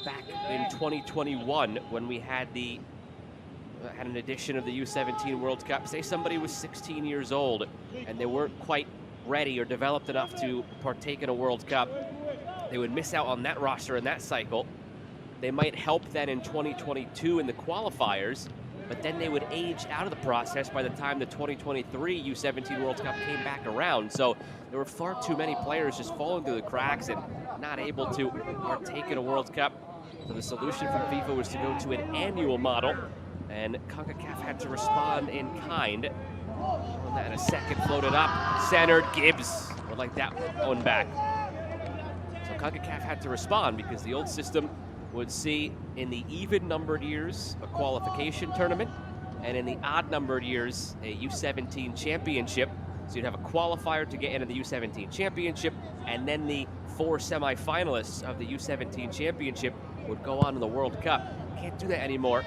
back in 2021 when we had an edition of the U17 World Cup. Say somebody was 16 years old and they weren't quite ready or developed enough to partake in a World Cup. They would miss out on that roster in that cycle. They might help then in 2022 in the qualifiers, but then they would age out of the process by the time the 2023 U17 World Cup came back around. So there were far too many players just falling through the cracks and not able to partake in a World Cup. So the solution from FIFA was to go to an annual model, and Concacaf had to respond in kind. And then a second floated up, centered. Gibbs would like that one back. So Concacaf had to respond because the old system would see in the even-numbered years a qualification tournament, and in the odd-numbered years a U17 championship. So you'd have a qualifier to get into the U17 championship, and then the 4 semifinalists of the U17 championship would go on to the World Cup. Can't do that anymore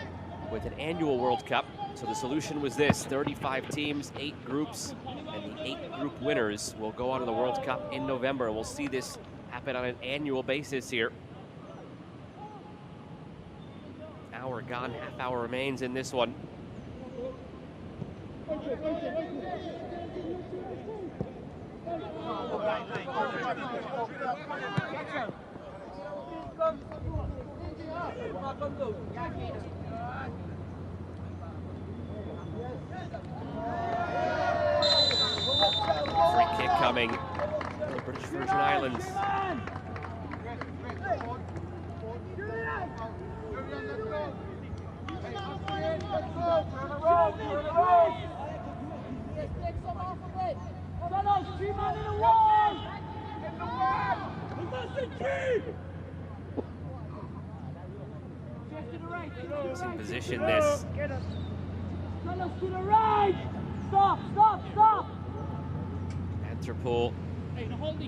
with an annual World Cup. So the solution was this: 35 teams, 8 groups, and the 8 group winners will go on to the World Cup in November. And we'll see this happen on an annual basis here. Hour gone, half hour remains in this one. Free kick coming from the British Virgin Islands. Losing position this. To the right! Stop, stop, stop! Interpol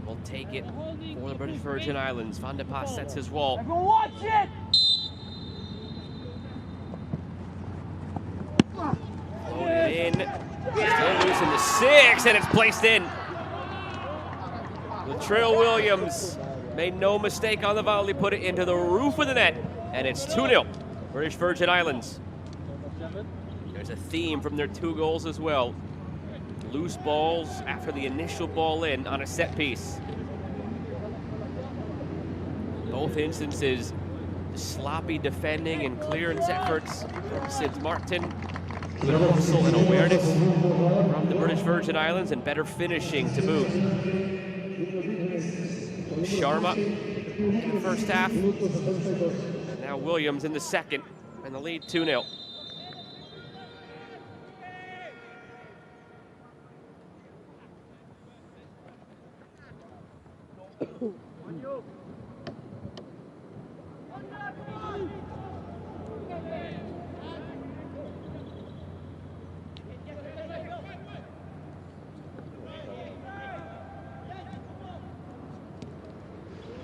will take it for the British Virgin Islands. Van de Pas sets his wall. Everyone watch it! Floated in. Still losing the 6, and it's placed in. Latrell Williams made no mistake on the volley, put it into the roof of the net, and it's 2-0, British Virgin Islands. There's a theme from their 2 goals as well. Loose balls after the initial ball in on a set piece. Both instances, sloppy defending and clearance efforts from Sint Maarten. Good hustle and awareness from the British Virgin Islands, and better finishing to boot. Sharma in the first half, and now Williams in the second, and the lead 2-0.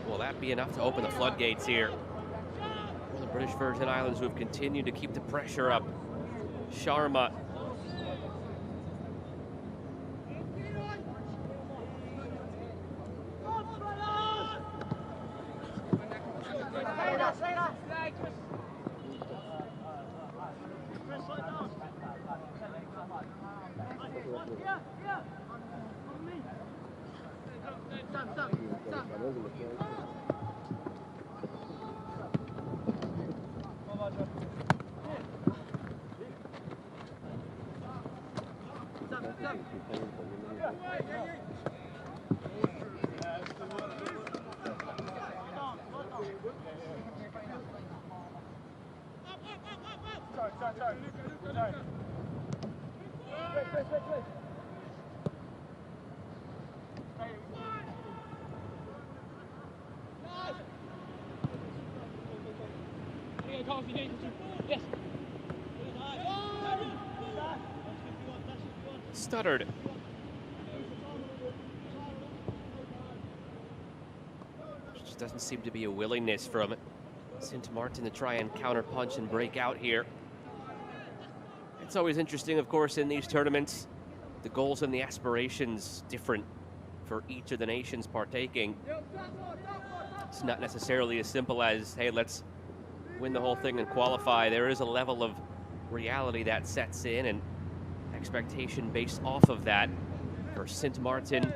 Will that be enough to open the floodgates here? The British Virgin Islands, who have continued to keep the pressure up. Sharma. Stuttered. There just doesn't seem to be a willingness from Sint Maarten to try and counter-punch and break out here. It's always interesting, of course, in these tournaments. The goals and the aspirations different for each of the nations partaking. It's not necessarily as simple as, hey, let's win the whole thing and qualify. There is a level of reality that sets in, and expectation based off of that. For Sint Maarten,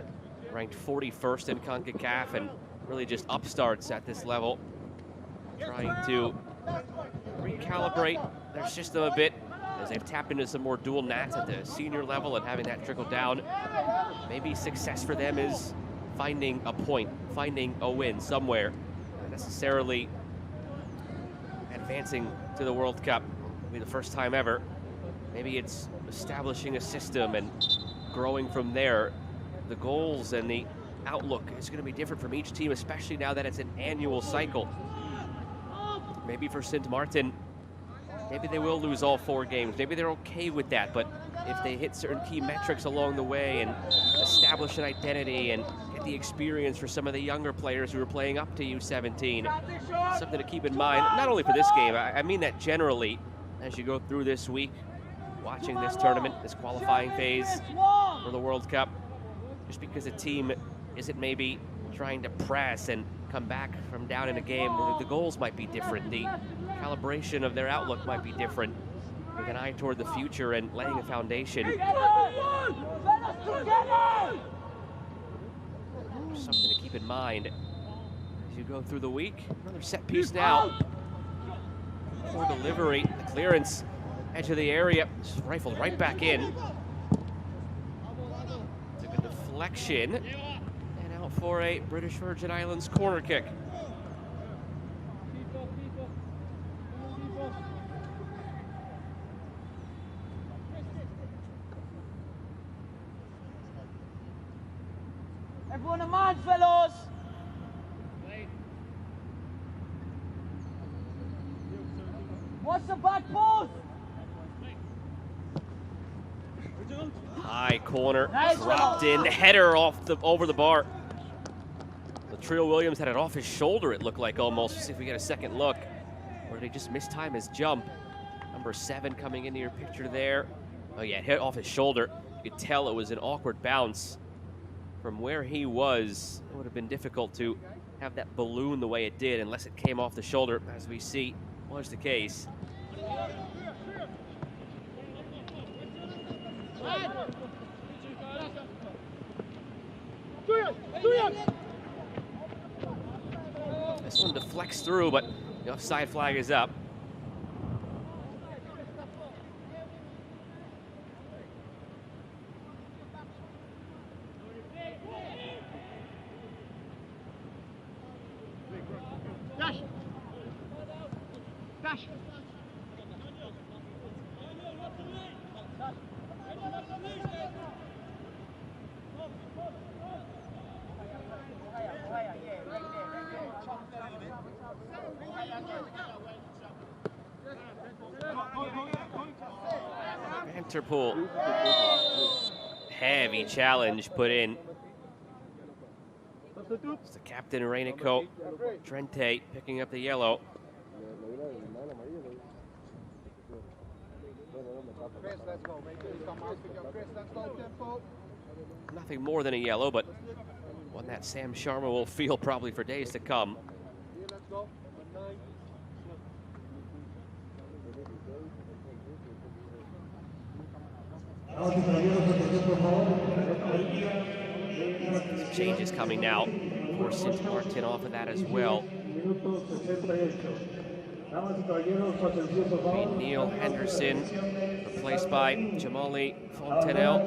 ranked 41st in Concacaf, and really just upstarts at this level, trying to recalibrate their system a bit as they've tapped into some more dual nats at the senior level and having that trickle down. Maybe success for them is finding a point, finding a win somewhere, not necessarily advancing to the World Cup. It'll be the first time ever. Maybe it's establishing a system and growing from there. The goals and the outlook is going to be different from each team, especially now that it's an annual cycle. Maybe for Sint Maarten, maybe they will lose all 4 games. Maybe they're okay with that, but if they hit certain key metrics along the way and establish an identity and get the experience for some of the younger players who are playing up to U17, something to keep in mind, not only for this game, I mean that generally as you go through this week, watching this tournament, this qualifying phase for the World Cup, just because a team isn't maybe trying to press and come back from down in a game, the goals might be different, the calibration of their outlook might be different, with an eye toward the future and laying a foundation. Something to keep in mind as you go through the week. Another set piece now. Poor delivery, the clearance, edge of the area, just rifled right back in. Took a deflection, and out for a British Virgin Islands corner kick. Everyone a man, fellows! What's the back post? High corner, dropped in, header over the bar. Latrell Williams had it off his shoulder, it looked like almost. Let's see if we get a second look. Or did he just mistime his jump? Number 7 coming into your picture there. Oh yeah, hit off his shoulder. You could tell it was an awkward bounce. From where he was, it would have been difficult to have that balloon the way it did unless it came off the shoulder, as we see was the case. This one deflects through, but the offside flag is up. Interpol. Heavy challenge put in. It's the captain, Reinico Trente, picking up the yellow. Nothing more than a yellow, but one that Sam Sharma will feel probably for days to come. Some changes coming now for Sint Maarten off of that as well. Neil Henderson replaced by Jamali Fontenelle.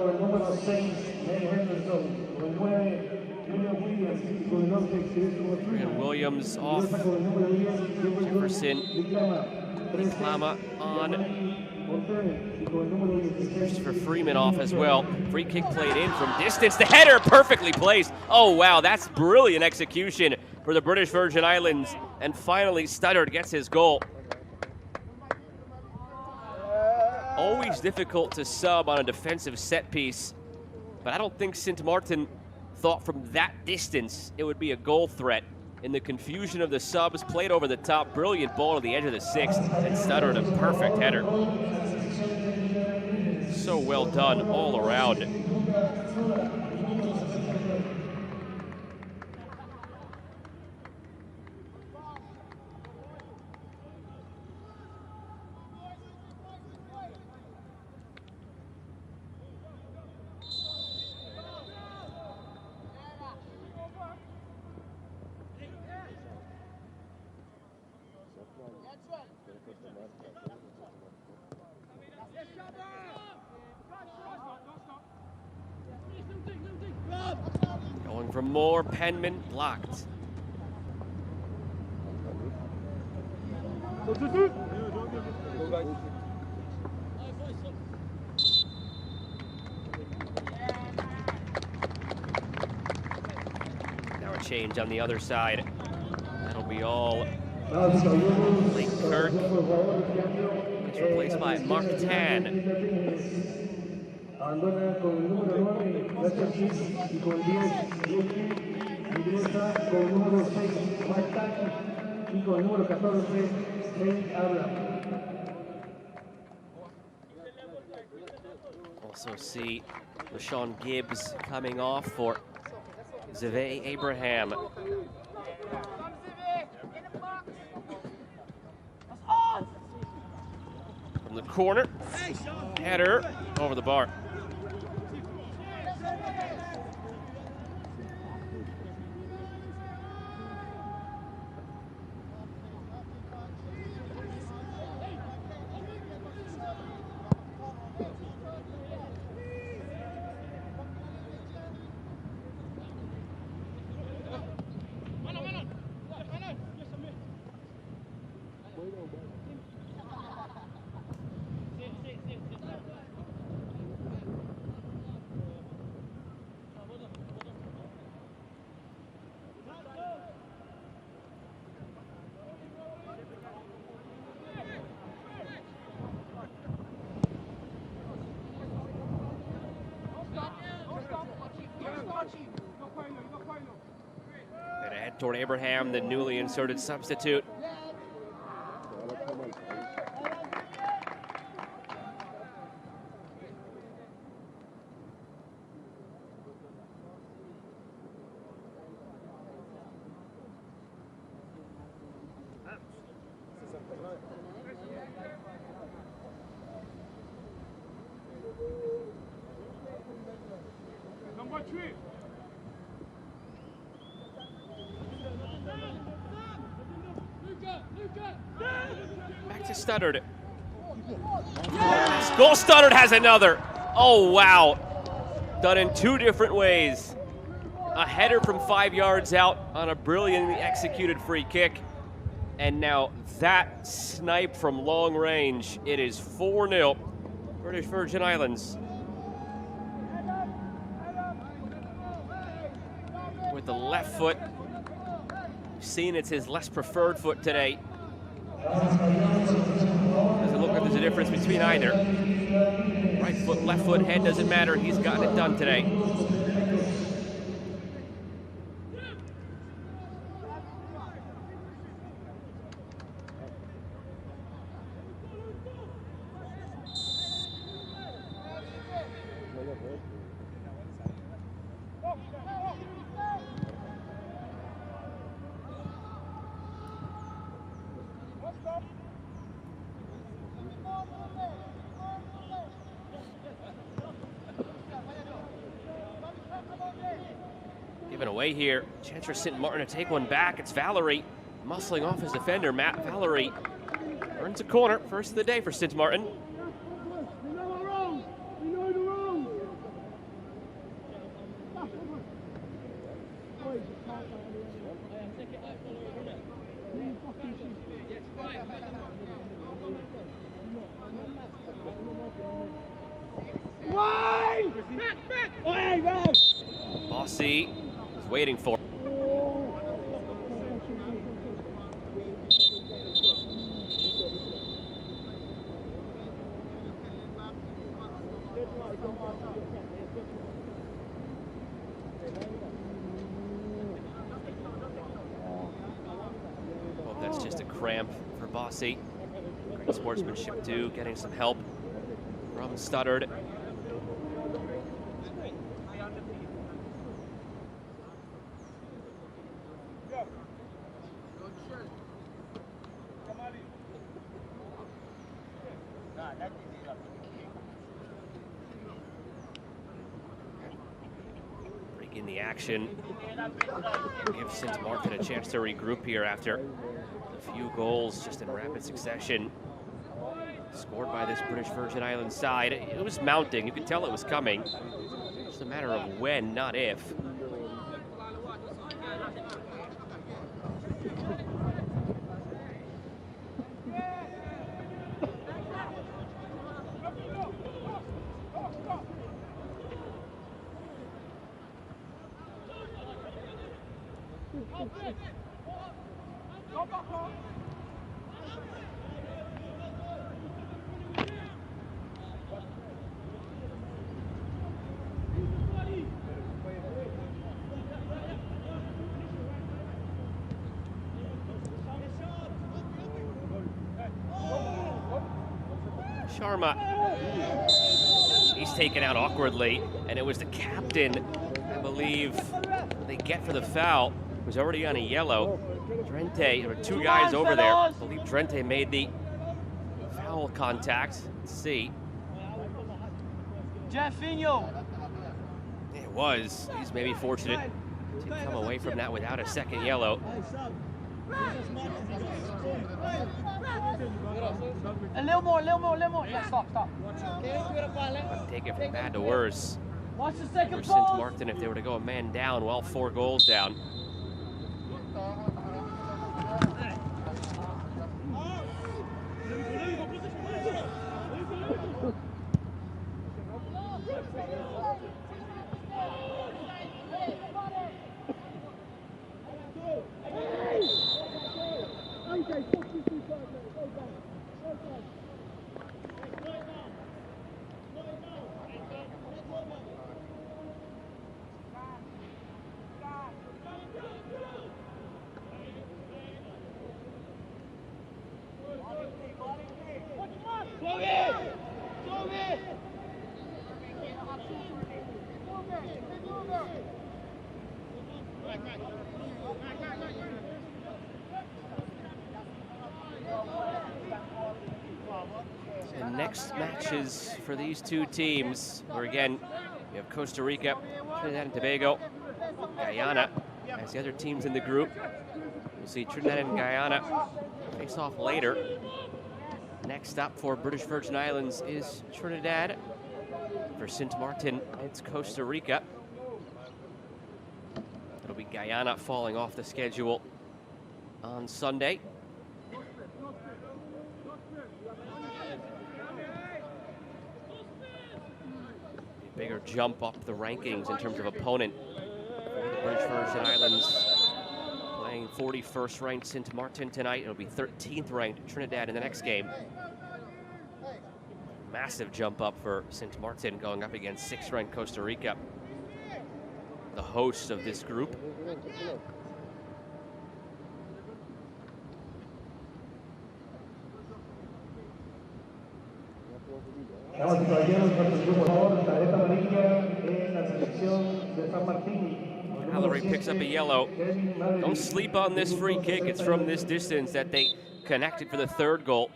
Adrian Williams off. Jefferson Iklama on. Christopher Freeman off as well. Free kick played in from distance. The header perfectly placed. Oh, wow, that's brilliant execution for the British Virgin Islands. And finally, Studdard gets his goal. Always difficult to sub on a defensive set piece, but I don't think Sint Maarten thought from that distance it would be a goal threat. In the confusion of the subs, played over the top, brilliant ball to the edge of the 6th, and Studdard a perfect header. So well done all around. Going for more, Penman blocked. Now a change on the other side. That'll be all Blake Kirk. It's replaced by Mark Tan. Abandona con el número 9, Nachos, y con 10, ingresa con el número 6, Mike Taki, y con el número 14, Ben Abra. Also see LaShawn Gibbs coming off for Zave Abraham. From the corner, header over the bar. And ahead toward Abraham, the newly inserted substitute. Back to Studdard. Goal Studdard has another. Oh, wow. Done in two different ways. A header from 5 yards out on a brilliantly executed free kick. And now that snipe from long range. It is 4-0, British Virgin Islands. With the left foot. We've seen it's his less preferred foot today. Doesn't look like there's a difference between either. Right foot, left foot, head, doesn't matter. He's gotten it done today. Given away here. Chance for Sint Maarten to take one back. It's Valerie muscling off his defender. Matt Valerie earns a corner. First of the day for Sint Maarten. Bossy is waiting for. Hope that's just a cramp for Bossy. Great sportsmanship too, getting some help from Studdard. In the action, give Sint Maarten a chance to regroup here after a few goals just in rapid succession scored by this British Virgin Islands side. It was mounting, you could tell it was coming. Just a matter of when, not if. Sharma, he's taken out awkwardly, and it was the captain, I believe, they get for the foul. It was already on a yellow. Drente, there were two guys over there. I believe Drente made the foul contact. Let's see. Jeffinho. It was. He's maybe fortunate to come away from that without a second yellow. A little more. Yeah, stop. Take it from bad to worse. Watch the For second Sint ball. Maarten, if they were to go a man down, well, 4 goals down. The next matches for these two teams, where again, we have Costa Rica, Trinidad and Tobago, Guyana as the other teams in the group. We'll see Trinidad and Guyana face off later. Next up for British Virgin Islands is Trinidad. For Sint Maarten, it's Costa Rica. It'll be Guyana falling off the schedule on Sunday. A bigger jump up the rankings in terms of opponent. The British Virgin Islands playing 41st ranked Sint Maarten tonight. It'll be 13th ranked Trinidad in the next game. Massive jump up for Sint Maarten going up against 6th ranked Costa Rica, the host of this group. Damas y caballeros, nuestro por favor, tarjeta amarilla en la selección de San Martín. Mallory picks up a yellow. Don't sleep on this free kick. It's from this distance that they connected for the 3rd goal.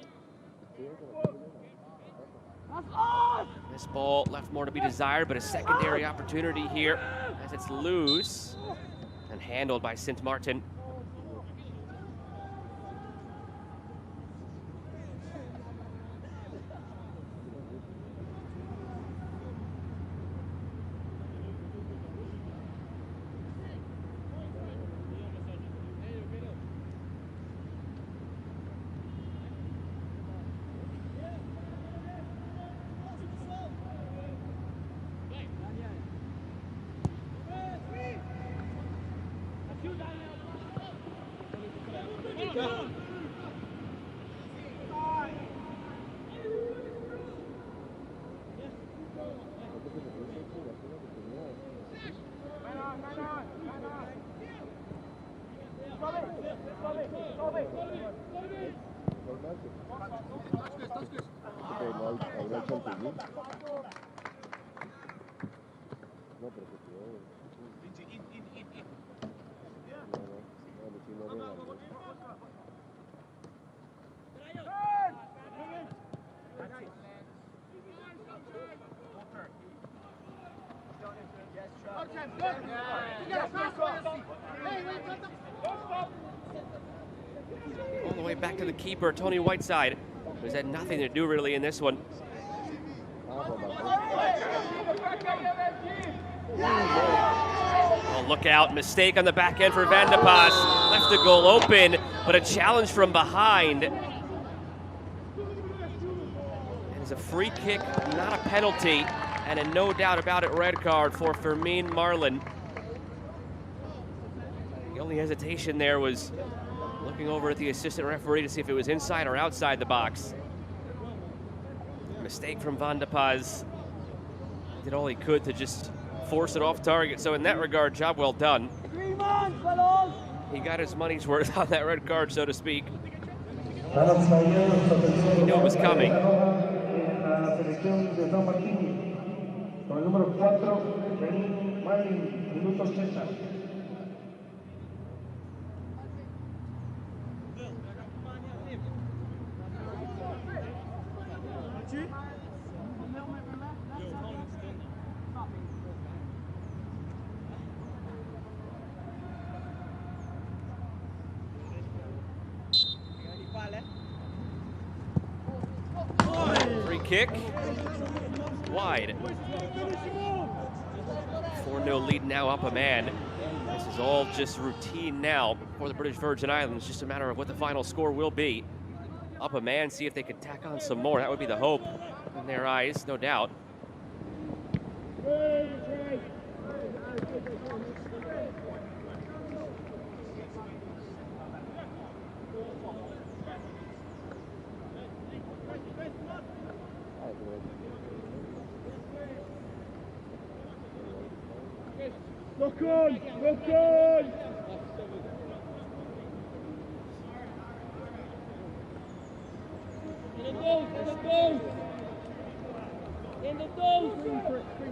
This ball left more to be desired, but a secondary opportunity here as it's loose and handled by Sint Maarten. All the way back to the keeper, Tony Whiteside, who's had nothing to do really in this one. Oh, look out, mistake on the back end for Van de Pas. Left the goal open, but a challenge from behind. It is a free kick, not a penalty, and a no doubt about it red card for Fermin Marlin. The only hesitation there was looking Looking over at the assistant referee to see if it was inside or outside the box. Mistake from Van de Paz. Did all he could to just force it off target. So in that regard, job well done. He got his money's worth on that red card, so to speak. He knew it was coming. Free kick. Wide. 4-0 lead now, up a man. This is all just routine now for the British Virgin Islands. Just a matter of what the final score will be. Up a man, see if they could tack on some more. That would be the hope in their eyes, no doubt. Look on! Look on! In the goal! In the goal! In the goal!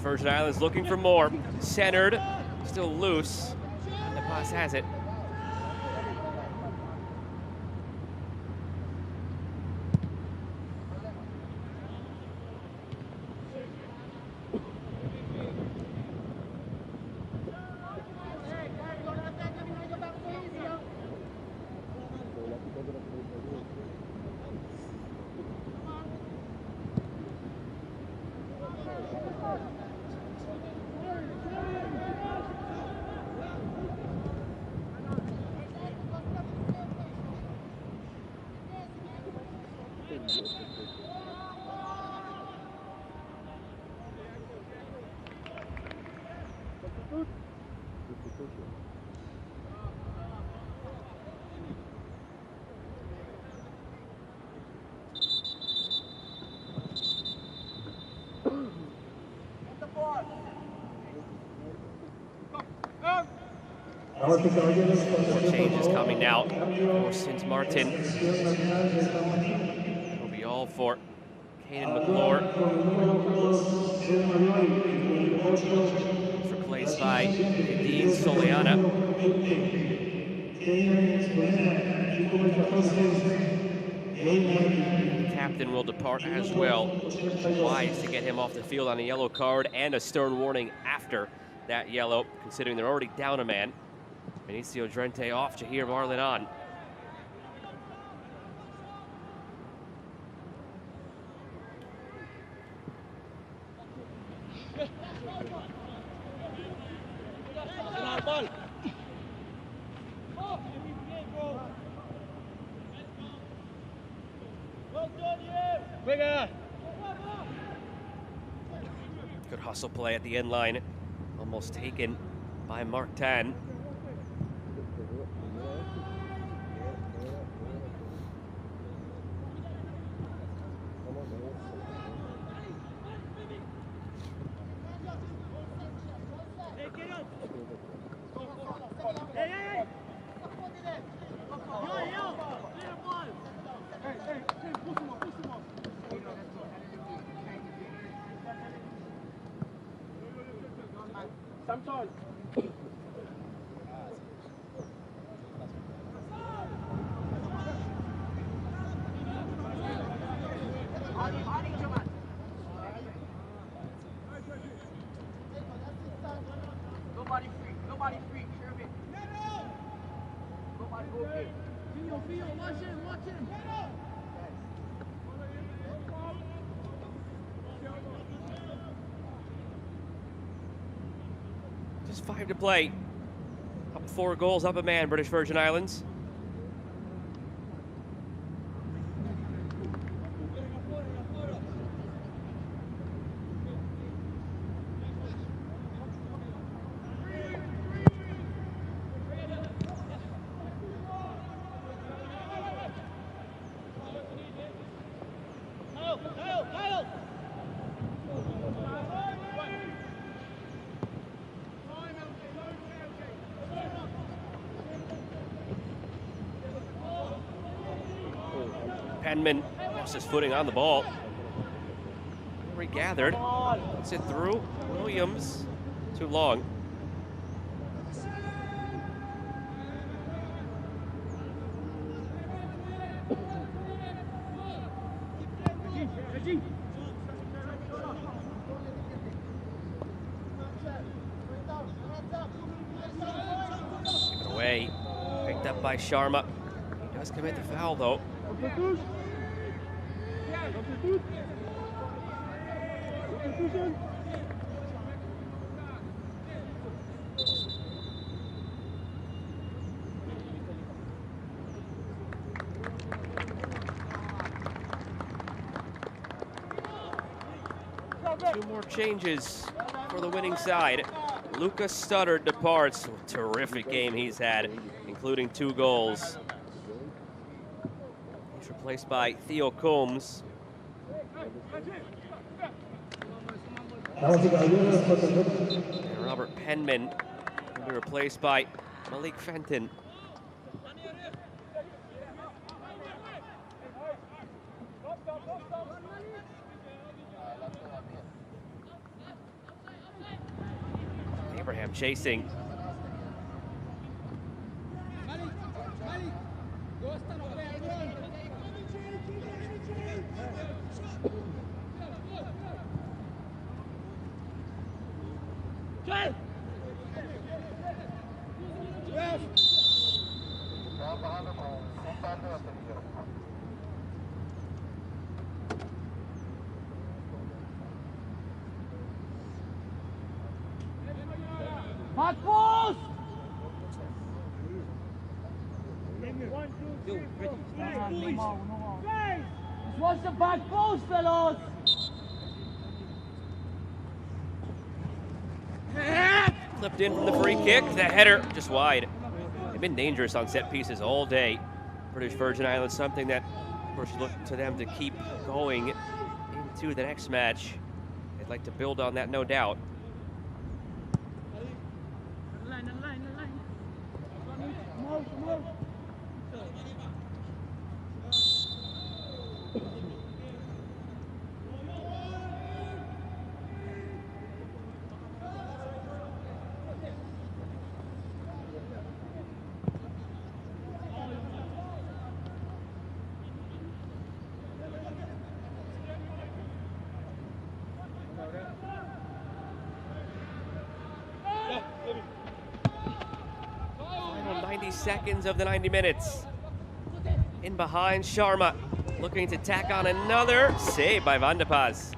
Virgin Islands looking for more. Centered, still loose. And the pass has it. More changes coming now for Sint Maarten. It'll be all for Caden McClure. It's replaced by Dean Soliana. The captain will depart as well. Wise to get him off the field on a yellow card and a stern warning after that yellow, considering they're already down a man. Benicio Drente off, Jahir Marlin on. Good hustle play at the end line, almost taken by Martin. Sometimes. Nobody free. Nobody free. Serve it. Nobody go big. Feel, watch him, watch him. Just 5 to play. Up 4 goals, up a man, British Virgin Islands. Penman lost his footing on the ball. Regathered. Puts it through. Williams. Too long. Given away. Picked up by Sharma. He does commit the foul though. Two more changes for the winning side. Lucas Studdard departs. Terrific game he's had, including 2 goals. He's replaced by Theo Combs. And Robert Penman will be replaced by Malik Fenton. Abraham chasing. Back post! Just watch the back post, fellas! Flipped in from the free kick. The header just wide. They've been dangerous on set pieces all day. British Virgin Islands, something that, of course, look to them to keep going into the next match. They'd like to build on that, no doubt. Final 90 seconds of the 90 minutes. In behind, Sharma looking to tack on another save by Van de Paz.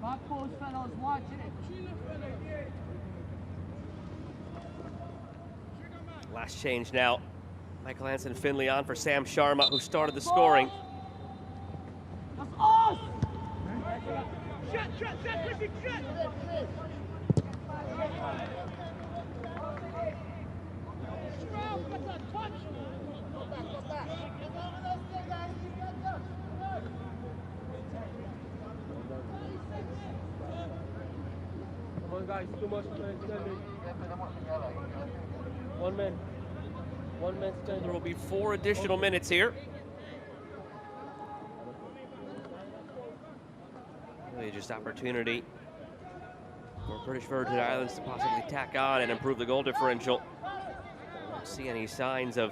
Back post, fellas, watch it. Last change now. Michael Hansen Finley on for Sam Sharma, who started the scoring. That's us! Shut, Richard, shut! Come on, guys, too much. One man. One man There standing. will be 4 additional minutes here. Really just opportunity for British Virgin Islands to possibly tack on and improve the goal differential. Don't see any signs of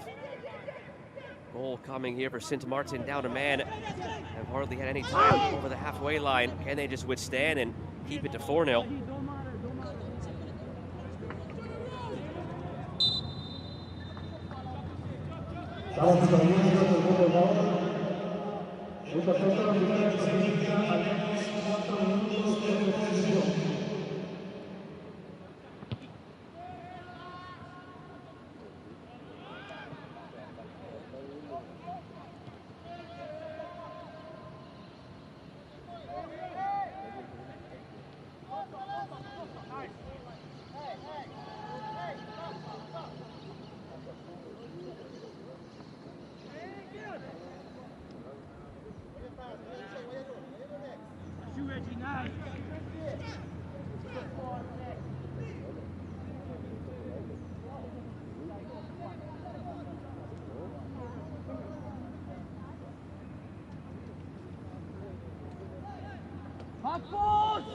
goal coming here for Sint Maarten, down a man. Have hardly had any time over the halfway line. Can they just withstand and keep it to 4-0? Estamos finalizando el segundo gol. Un perfecto que significa al menos 4 minutos de posesión. Back post!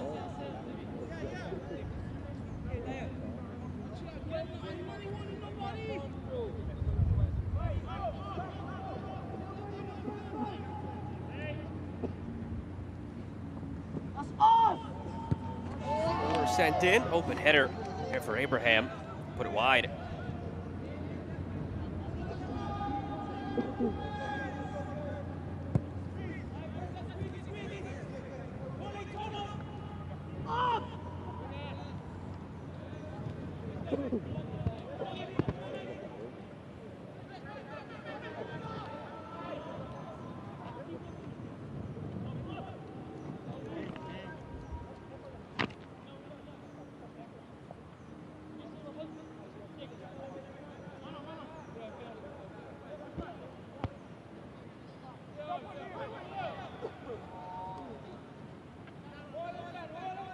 That's off! Corner sent in. Open header here for Abraham. Put it wide.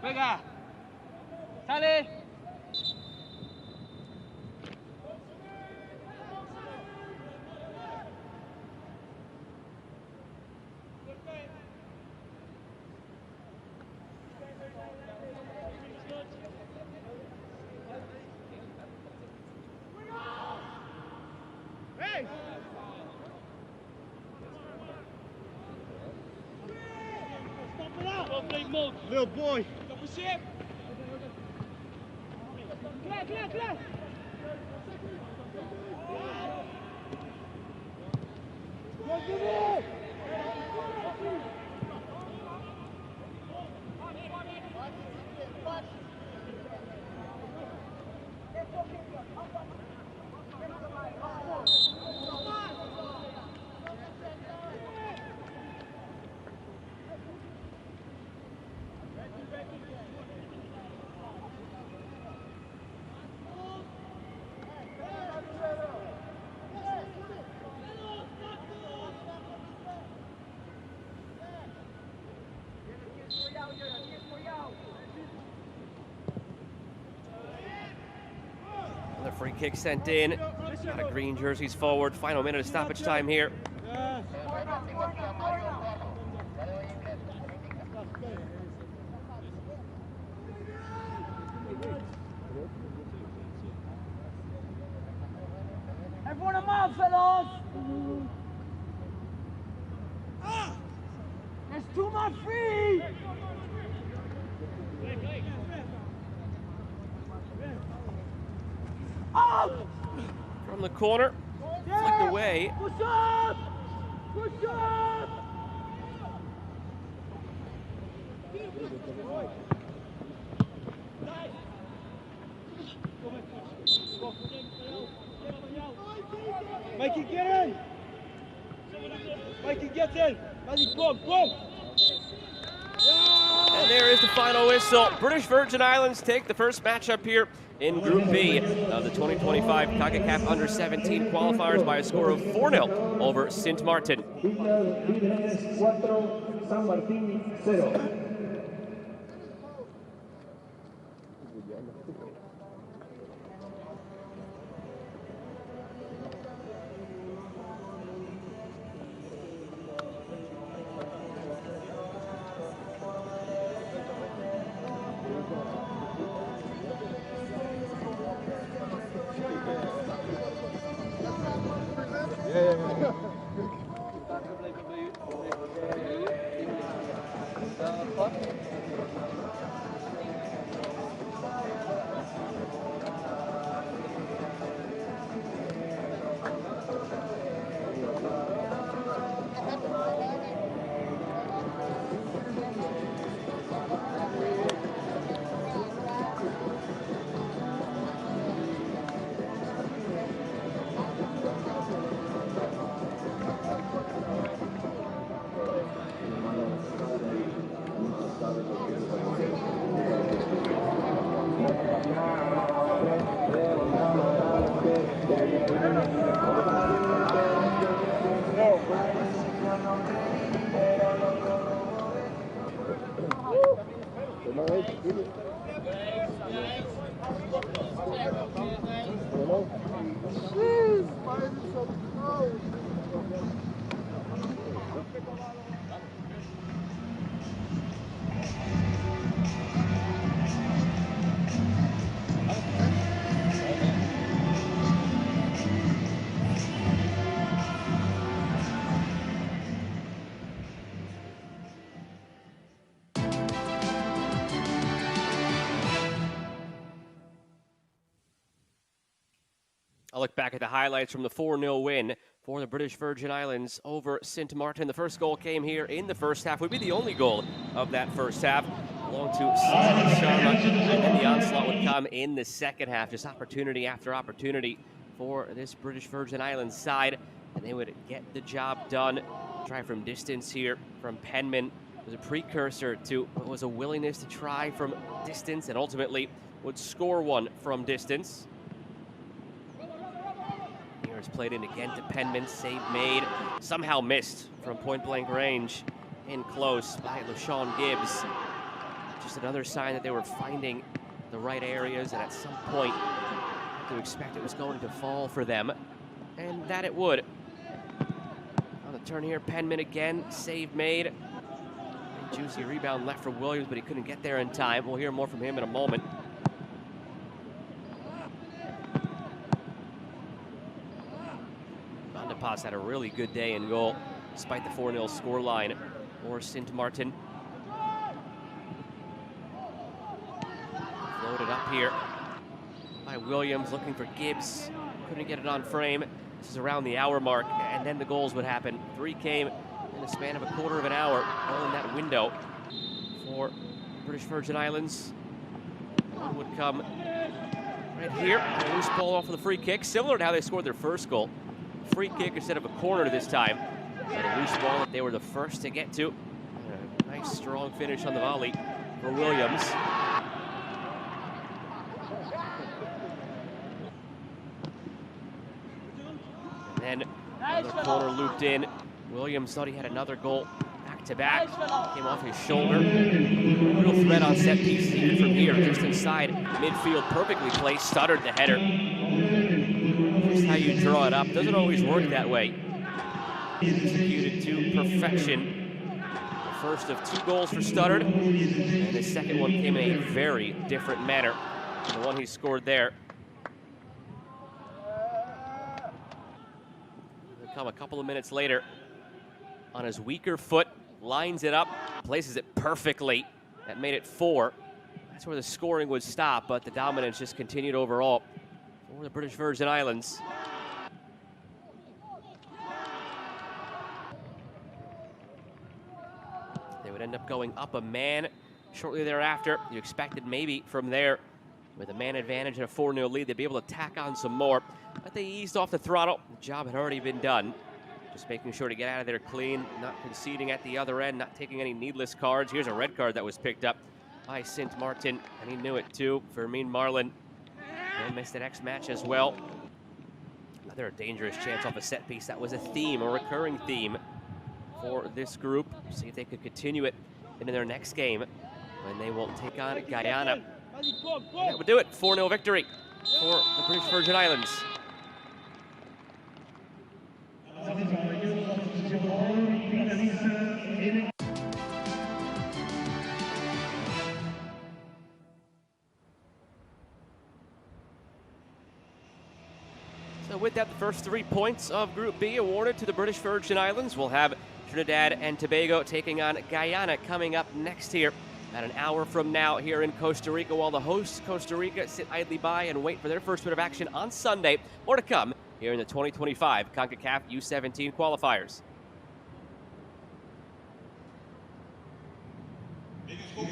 Venga! ¡Sale! Little boy. Clear! Another free kick sent in. Got a green jerseys forward. Final minute of stoppage time here. Everyone a man, fellas! There's 2 men free! Out! From the corner, flicked away. Push up! Push up! Mikey, get in! Mikey, get in! Mikey, go! And there is the final whistle. British Virgin Islands take the first matchup here in Group B of the 2025 Concacaf Under-17 qualifiers by a score of 4-0 over Sint Maarten. Líderes 4, San Martín 0. I'll look back at the highlights from the 4-0 win for the British Virgin Islands over Sint Maarten. The first goal came here in the first half. Would be the only goal of that first half. Belonged to Sharma, and then the onslaught would come in the second half. Just opportunity after opportunity for this British Virgin Islands side, and they would get the job done. Try from distance here from Penman was a precursor to what was a willingness to try from distance, and ultimately would score one from distance. Here's played in again to Penman, save made, somehow missed from point-blank range, in close by LaShawn Gibbs. Just another sign that they were finding the right areas, and at some point, to expect it was going to fall for them, and that it would. On the turn here, Penman again, save made. A juicy rebound left for Williams, but he couldn't get there in time. We'll hear more from him in a moment. Pass had a really good day in goal, despite the 4-0 scoreline for Sint Maarten. Floated up here by Williams, looking for Gibbs. Couldn't get it on frame. This is around the hour mark, and then the goals would happen. 3 came in the span of a quarter of an hour, all in that window for British Virgin Islands. One would come right here. A loose ball off of the free kick, similar to how they scored their first goal. Free kick instead of a corner this time. But a loose ball that they were the first to get to. A nice strong finish on the volley for Williams. And then another corner looped in. Williams thought he had another goal back to back. Came off his shoulder. Real threat on set pieces even from here, just inside midfield, perfectly placed, stuttered the header. Just how you draw it up. Doesn't always work that way. Executed to perfection. The first of 2 goals for Studdard, and the second one came in a very different manner than the one he scored there. He'll come a couple of minutes later on his weaker foot, lines it up, places it perfectly. That made it 4. That's where the scoring would stop, but the dominance just continued overall for the British Virgin Islands. They would end up going up a man shortly thereafter. You expected maybe from there, with a man advantage and a 4-0 lead, they'd be able to tack on some more. But they eased off the throttle. The job had already been done. Just making sure to get out of there clean, not conceding at the other end, not taking any needless cards. Here's a red card that was picked up by Sint Maarten, and he knew it too. Fermin Marlin missed the next match as well. Another dangerous chance off a set piece. That was a theme, a recurring theme for this group. See if they could continue it into their next game when they will take on Guyana. And that would do it. 4-0 victory for the British Virgin Islands. So with that, the first 3 points of Group B awarded to the British Virgin Islands. We'll have Trinidad and Tobago taking on Guyana coming up next here about an hour from now here in Costa Rica, while the hosts, Costa Rica, sit idly by and wait for their first bit of action on Sunday. More to come here in the 2025 Concacaf U17 qualifiers. Los